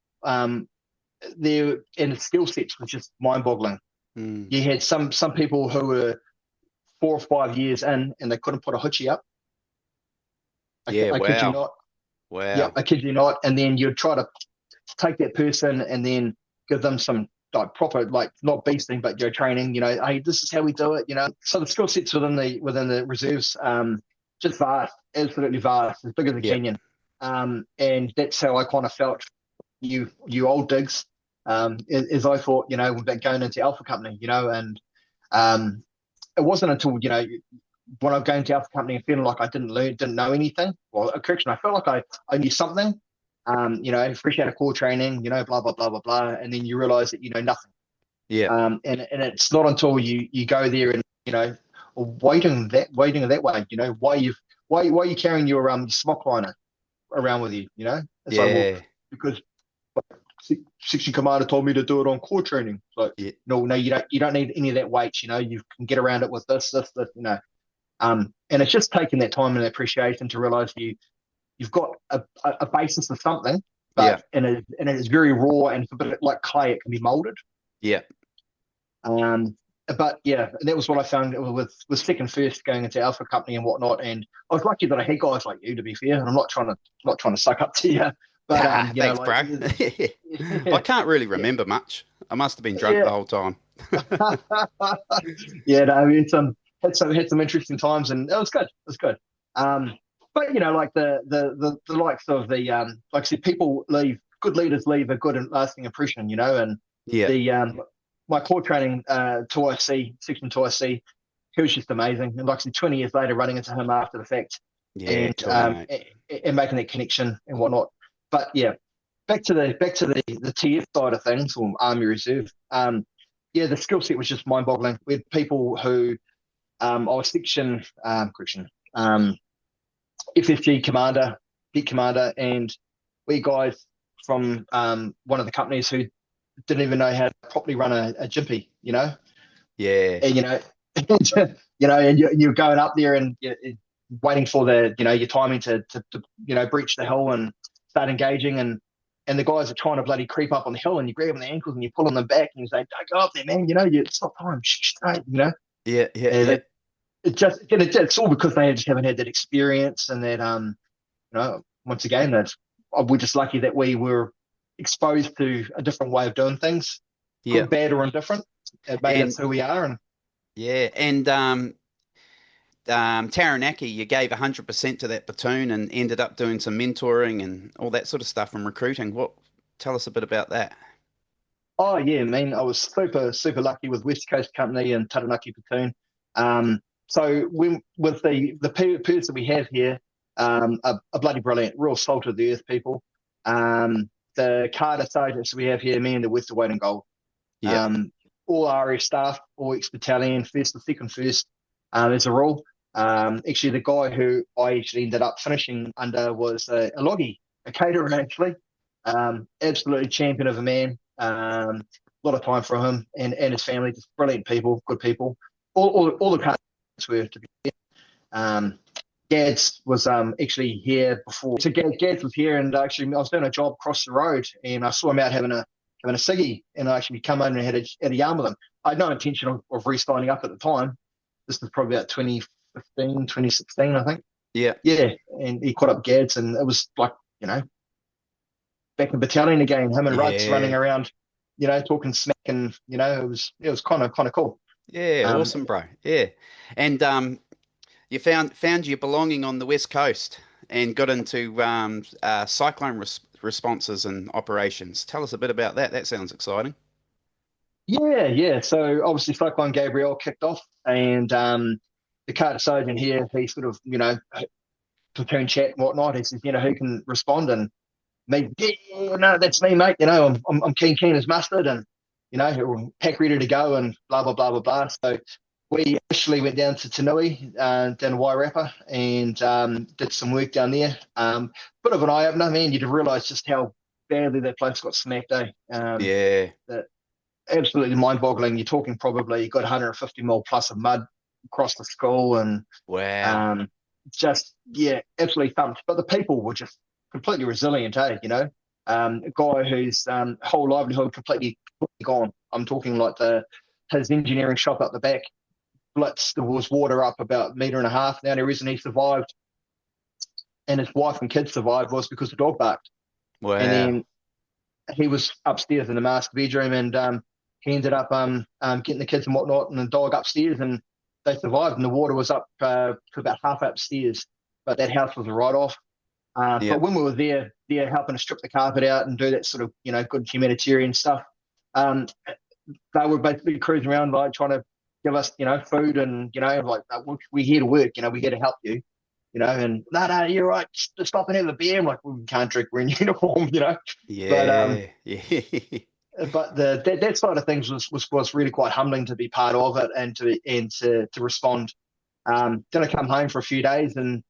their and the skill sets was just mind-boggling. Mm. You had some people who were 4 or 5 years in and they couldn't put a hoochie up. Yeah, I kid you wow. not. Yeah, Wow. I kid you not. And then you'd try to take that person and then give them some like proper, like not beasting, but training. Hey, this is how we do it. So the skill sets within the reserves, just vast, absolutely vast, as big as a Yep. canyon. And that's how I kind of felt. You old digs, as I thought, about going into Alpha Company, and um, it wasn't until when I was going to Alpha Company and feeling like I didn't know anything. Well, correction, I felt like I knew something. Fresh out of core training, blah blah blah blah blah, and then you realise that you know nothing. Yep. And it's not until you go there and waiting that way, why are you carrying your smock liner around with you? It's like, well, Yeah. because section commander told me to do it on core training. Like, Yeah. no, you don't need any of that weight. You can get around it with this. And it's just taking that time and appreciation to realize you've got a basis of something, Yeah. but and it is very raw, and it's a bit like clay. It can be molded. Yeah. Um, but yeah, and that was what I found with second first going into Alpha Company and whatnot. And I was lucky that I had guys like you, to be fair. And I'm not trying to suck up to you, but Ah, thanks, like bro. I yeah, can't really yeah, remember much. I must have been drunk yeah. the whole time. Yeah, no, I mean, had some interesting times, and it was good. It was good. Um, but like the likes of like I said, people leave. Good leaders leave a good and lasting impression. And Yeah. the my core training to IC section to IC, he was just amazing. And like I said, 20 years later, running into him after the fact, Yeah, and cool, mate. and making that connection and whatnot. But yeah, back to the TF side of things, or Army Reserve. Yeah, the skill set was just mind-boggling. We had people who I was section correction FFG commander, head commander, and we guys from one of the companies who didn't even know how to properly run a jimpy, Yeah. and and you're going up there and you're waiting for your timing to breach the hill and start engaging, and the guys are trying to bloody creep up on the hill, and you grab them the ankles and you pull them back and you say, "Don't go up there, man. It's not time. Shh, stay." Yeah, yeah, And yeah. it's all because they just haven't had that experience, and that once again, that we're just lucky that we were exposed to a different way of doing things, Yeah. good, bad, or indifferent. It made us And who we are. And yeah, and Taranaki, you gave 100% to that platoon and ended up doing some mentoring and all that sort of stuff and recruiting. Tell us a bit about that. oh yeah, man, I was super super lucky with West Coast Company and Taranaki platoon. So when with the peers that we have here, are bloody brilliant, real salt of the earth people. The Carter sergeants we have here, me and the West of White and Gold. Yeah. Um, all RAF staff, all ex-battalion, first and second first, as a rule. Actually, the guy who I actually ended up finishing under was a loggy, a caterer actually. Absolutely champion of a man. A lot of time for him and his family. Just brilliant people, good people. All the cars were to be. Um, Gads was actually here before. So Gads was here, and actually I was doing a job across the road, and I saw him out having a ciggy, and I actually come over and had a yarn with him. I had no intention of re-signing up at the time. This was probably about 2015, 2016, I think. Yeah. Yeah, and he caught up Gads, and it was like, back in battalion again, him and Ruds running Yeah. around, talking smack, and it was kind of cool. Yeah, Um, awesome, bro. Yeah. And you found your belonging on the West Coast and got into cyclone responses and operations. Tell us a bit about that. That sounds exciting. yeah, yeah. So obviously Cyclone Gabriel kicked off, and the Carter sergeant here, he sort of, platoon chat and whatnot. He says, who can respond? And me, yeah, no, that's me, mate. I'm keen as mustard, and pack ready to go, and blah blah blah blah blah. So we initially went down to Tanui, down to Wairarapa, and did some work down there. Bit of an eye opener, man. You'd realise just how badly that place got smacked, eh? Yeah. That absolutely mind-boggling. You're talking probably you got 150 mil plus of mud across the school, and Wow. um, just yeah, absolutely thumped. But the people were just completely resilient, eh? A guy whose whole livelihood completely gone. I'm talking like his engineering shop up the back blitzed. There was water up about 1.5 meters. The only reason he survived and his wife and kids survived was because the dog barked. And Wow. then he was upstairs in the master bedroom, and he ended up getting the kids and whatnot, and the dog upstairs, and they survived. And the water was up to about half upstairs, but that house was a write-off. But Yep. when we were there helping to strip the carpet out and do that sort of good humanitarian stuff, um, they were basically cruising around like trying to give us food and like we're here to work, we're here to help you. And no, you're right. Just stop and have a beer. I'm like, we can't drink. We're in uniform. But Yeah. Yeah. that side of things was really quite humbling to be part of it and to respond. Then I come home for a few days, and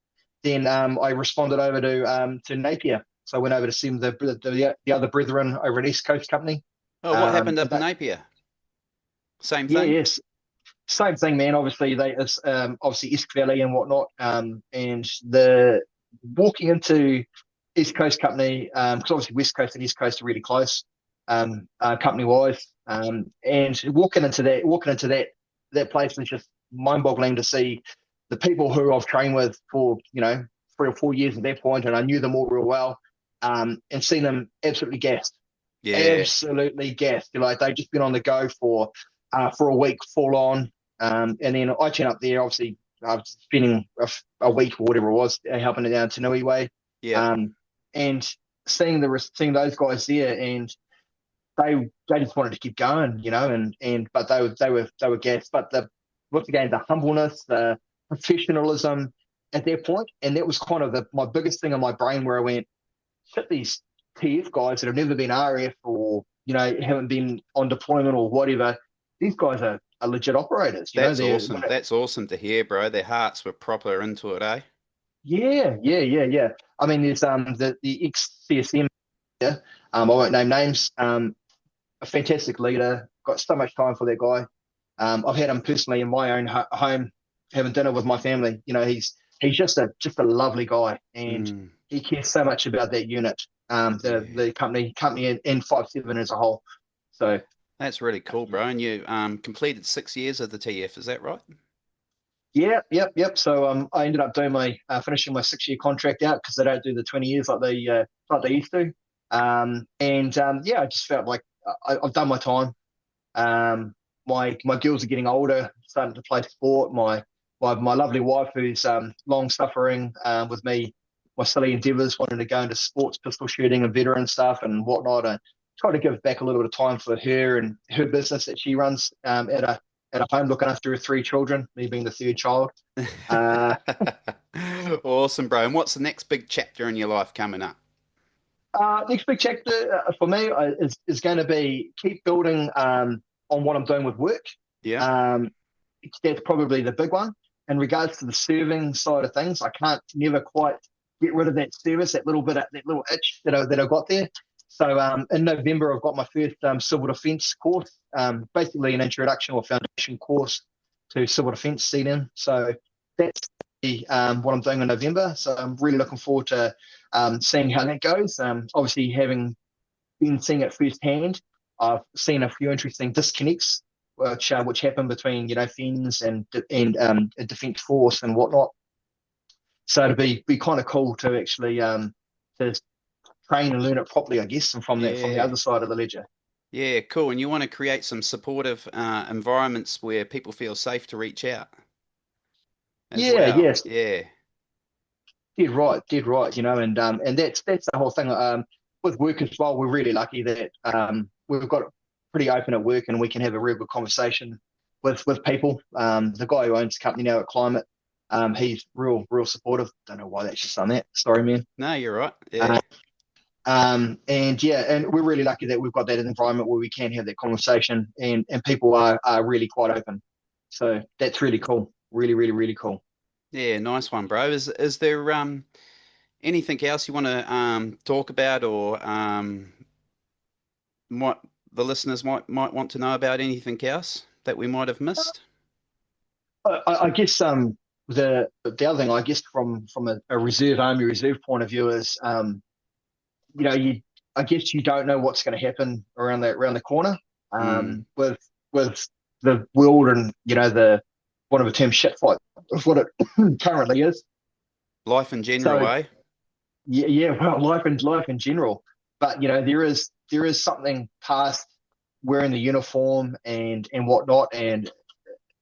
then I responded over to Napier. So I went over to see the other brethren over at East Coast Company. Oh, what happened up in But Napier? Same yeah, thing? yes, same thing, man. Obviously, it's obviously Esk Valley and whatnot, and the walking into East Coast Company, because obviously West Coast and East Coast are really close, company wise, and walking into that place was just mind boggling to see the people who I've trained with for 3 or 4 years at that point, and I knew them all real well, and seen them absolutely gassed, Yeah. absolutely gassed. Like they've just been on the go for a week full on. And then I turned up there, obviously, I was spending a week or whatever it was, helping it down to Nui Way. Yep. And seeing those guys there, and they just wanted to keep going, and but they were gassed. But once again, the humbleness, the professionalism at that point, and that was kind of my biggest thing in my brain where I went, shit, these TF guys that have never been RF or haven't been on deployment or whatever, these guys are legit operators. That's They're awesome. That's awesome to hear, bro. Their hearts were proper into it, eh? yeah. I mean, there's the ex CSM. I won't name names. A fantastic leader. Got so much time for that guy. I've had him personally in my own home, having dinner with my family. He's just a lovely guy, and Mm, he cares so much about that unit, yeah. the company and 5-7 as a whole. So That's really cool, bro. And you completed 6 years of the TF, is that right? yeah, yep. So I ended up doing my finishing my 6-year contract out because they don't do the 20 years like they used to. And yeah, I just felt like I've done my time. Um, my girls are getting older, starting to play sport. My lovely wife, who's long suffering with me, my silly endeavours, wanting to go into sports, pistol shooting, and veteran stuff and whatnot. And try to give back a little bit of time for her and her business that she runs at a home, looking after her 3 children, me being the third child. Uh, Awesome, bro. And what's the next big chapter in your life coming up? Next big chapter for me is going to be keep building on what I'm doing with work. Yeah. Um, that's probably the big one. In regards to the serving side of things, I can't never quite get rid of that service, that little bit, that little itch that I got there. So in November, I've got my first civil defence course, basically an introduction or foundation course to civil defence CDM. So that's what I'm doing in November. So I'm really looking forward to seeing how that goes. Obviously, having been seeing it firsthand, I've seen a few interesting disconnects which happen between FENS and a defence force and whatnot. So it'd be kind of cool to actually to train and learn it properly, I guess, and from the Yeah. other side of the ledger. Yeah, cool. And you want to create some supportive environments where people feel safe to reach out as Yeah, well. yes, Yeah. dead right. And that's the whole thing. With work as well, we're really lucky that we've got it pretty open at work, and we can have a real good conversation with people. The guy who owns the company now at Climate, he's real supportive. Don't know why that's just done that. Sorry, man. No, you're right. Yeah. Uh, and yeah, and we're really lucky that we've got that environment where we can have that conversation, and people are really quite open. So that's really cool. Really cool. Yeah, nice one, bro. Is there anything else you want to talk about or what the listeners might want to know about anything else that we might have missed? I guess the other thing I guess from a reserve army reserve point of view is you I guess you don't know what's going to happen around the corner. Mm. With the world and the one of a term shit fight of what it currently is. Life in general, So eh? yeah, well, life in general. But there is something past wearing the uniform and whatnot. And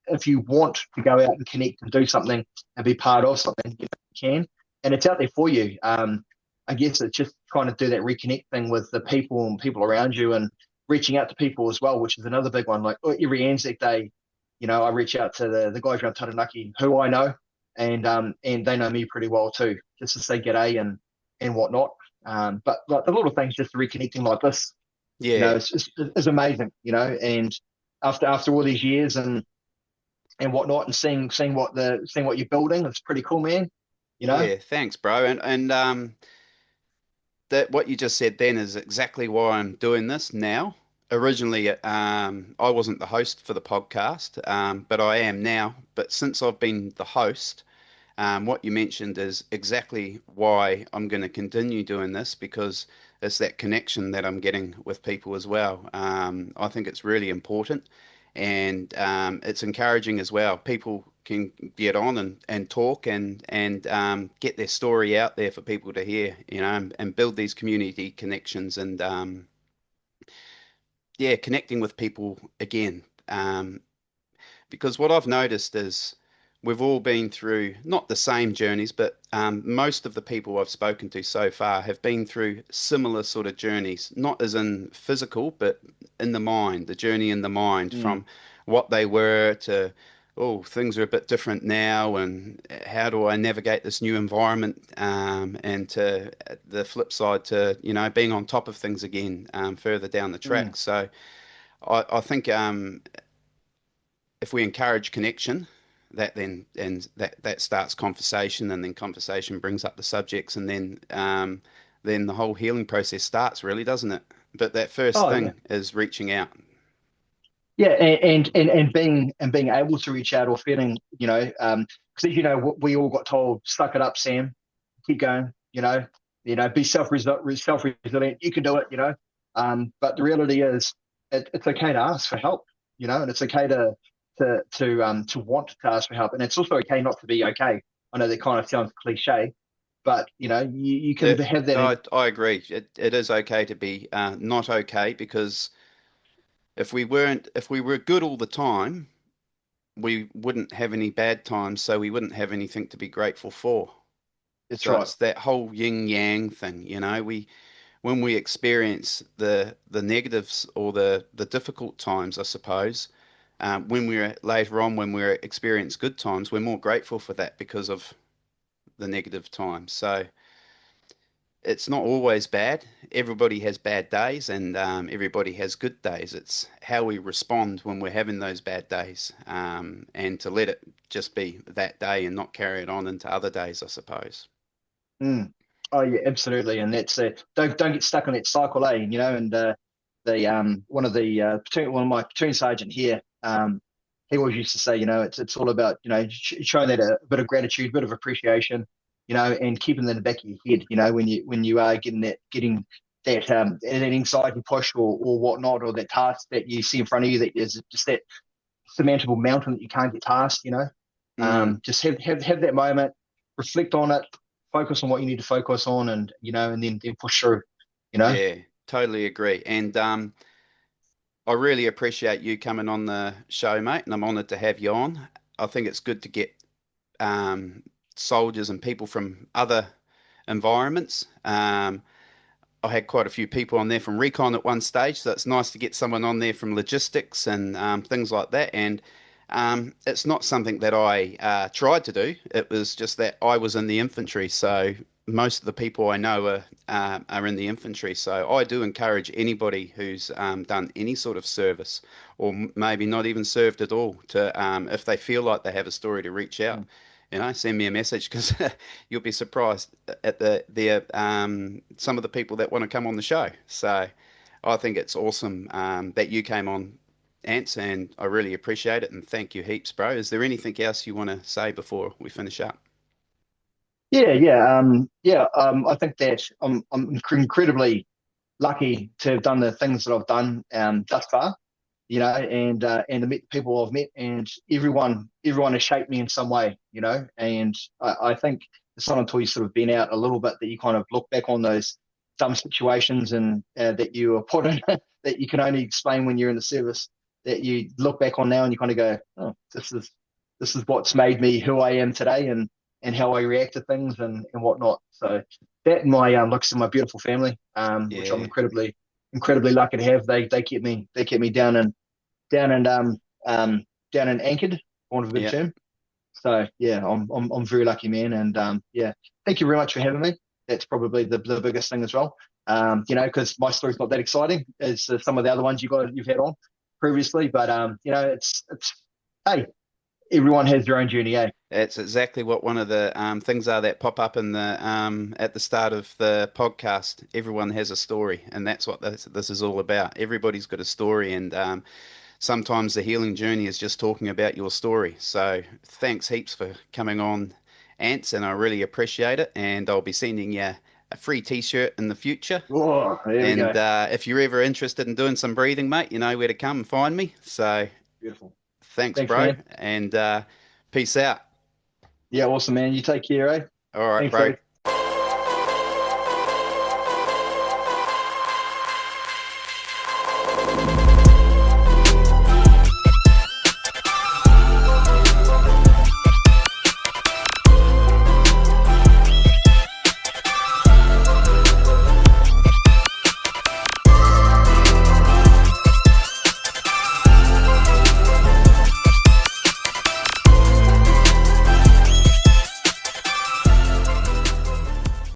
if you want to go out and connect and do something and be part of something, you can, and it's out there for you. I guess it's just trying to do that reconnect thing with the people and people around you, and reaching out to people as well, which is another big one. Like every Anzac Day, I reach out to the guys around Taranaki who I know, and they know me pretty well too, just to say g'day and whatnot. But like the little things, just reconnecting like this, Yeah. is amazing, and after all these years and whatnot, and seeing what you're building. It's pretty cool, man. You know. Yeah, thanks, bro. And that what you just said then is exactly why I'm doing this now. Originally, I wasn't the host for the podcast, but I am now. But since I've been the host, what you mentioned is exactly why I'm going to continue doing this because it's that connection that I'm getting with people as well. I think it's really important and it's encouraging as well. People can get on and talk and get their story out there for people to hear, and build these community connections and yeah, connecting with people again. Because what I've noticed is we've all been through not the same journeys, but most of the people I've spoken to so far have been through similar sort of journeys, not as in physical, but in the mind, the journey in the mind Mm, from what they were to, oh, things are a bit different now, and how do I navigate this new environment? And to the flip side to, being on top of things again further down the mm. track. So I think if we encourage connection, that then and that starts conversation, and then conversation brings up the subjects, and then the whole healing process starts, really, doesn't it? But that first Oh yeah, thing is reaching out. yeah, and being able to reach out, or feeling, because we all got told, suck it up, Sam, keep going, be self resilient, you can do it, but the reality is, it's okay to ask for help, and it's okay to want to ask for help, and it's also okay not to be okay. I know that kind of sounds cliche, but you can That have that in. I agree. It is okay to be not okay because if we were good all the time, we wouldn't have any bad times, so we wouldn't have anything to be grateful for. It's So right. it's that whole yin yang thing, we when we experience the negatives or the difficult times, I suppose, when we're later on when we're experience good times, we're more grateful for that because of the negative times. So it's not always bad. Everybody has bad days, and everybody has good days. It's how we respond when we're having those bad days, and to let it just be that day and not carry it on into other days, I suppose. Mm. Oh yeah, absolutely, and that's don't get stuck on that cycle, and the one of my platoon sergeant here, he always used to say, it's all about showing that a bit of gratitude, a bit of appreciation, and keeping that in the back of your head, when you are getting that anxiety push or whatnot, or that task that you see in front of you that is just that surmountable mountain that you can't get past, Mm, just have that moment, reflect on it, focus on what you need to focus on, and then push through. You know. yeah, totally agree. And I really appreciate you coming on the show, mate, and I'm honoured to have you on. I think it's good to get um, soldiers and people from other environments. I had quite a few people on there from recon at one stage, so it's nice to get someone on there from logistics and things like that. And it's not something that I tried to do. It was just that I was in the infantry, so most of the people I know are in the infantry. So I do encourage anybody who's done any sort of service, or maybe not even served at all, to if they feel like they have a story, to reach out. Mm. Send me a message because you'll be surprised at the some of the people that want to come on the show. So I think it's awesome that you came on, Ants, and I really appreciate it and thank you heaps, bro. Is there anything else you want to say before we finish up? Yeah, yeah, I think that I'm incredibly lucky to have done the things that I've done thus far, and to meet the people I've met, and everyone has shaped me in some way, and I think it's not until you sort of been out a little bit that you kind of look back on those some situations and that you were put in that you can only explain when you're in the service, that you look back on now and you kind of go, oh, this is what's made me who I am today, and how I react to things and whatnot. So that and my looks at my beautiful family, which I'm Yeah, incredibly lucky to have. They kept me um down and anchored, for want of a better yeah. term. So yeah, I'm very lucky, man, and yeah, thank you very much for having me. That's probably the biggest thing as well. Because my story's not that exciting as some of the other ones you've had on previously, but it's hey, everyone has their own journey, eh? It's exactly what one of the things are that pop up in the at the start of the podcast. Everyone has a story, and that's what this is all about. Everybody's got a story, and sometimes the healing journey is just talking about your story. So thanks heaps for coming on, Ants, and I really appreciate it. And I'll be sending you a free T-shirt in the future. Oh, there we And go. if you're ever interested in doing some breathing, mate, you know where to come and find me. So Beautiful. thanks, Thanks, bro, man. and peace out. Yeah, awesome, man. You take care, eh? All right, Thanks, bro. buddy.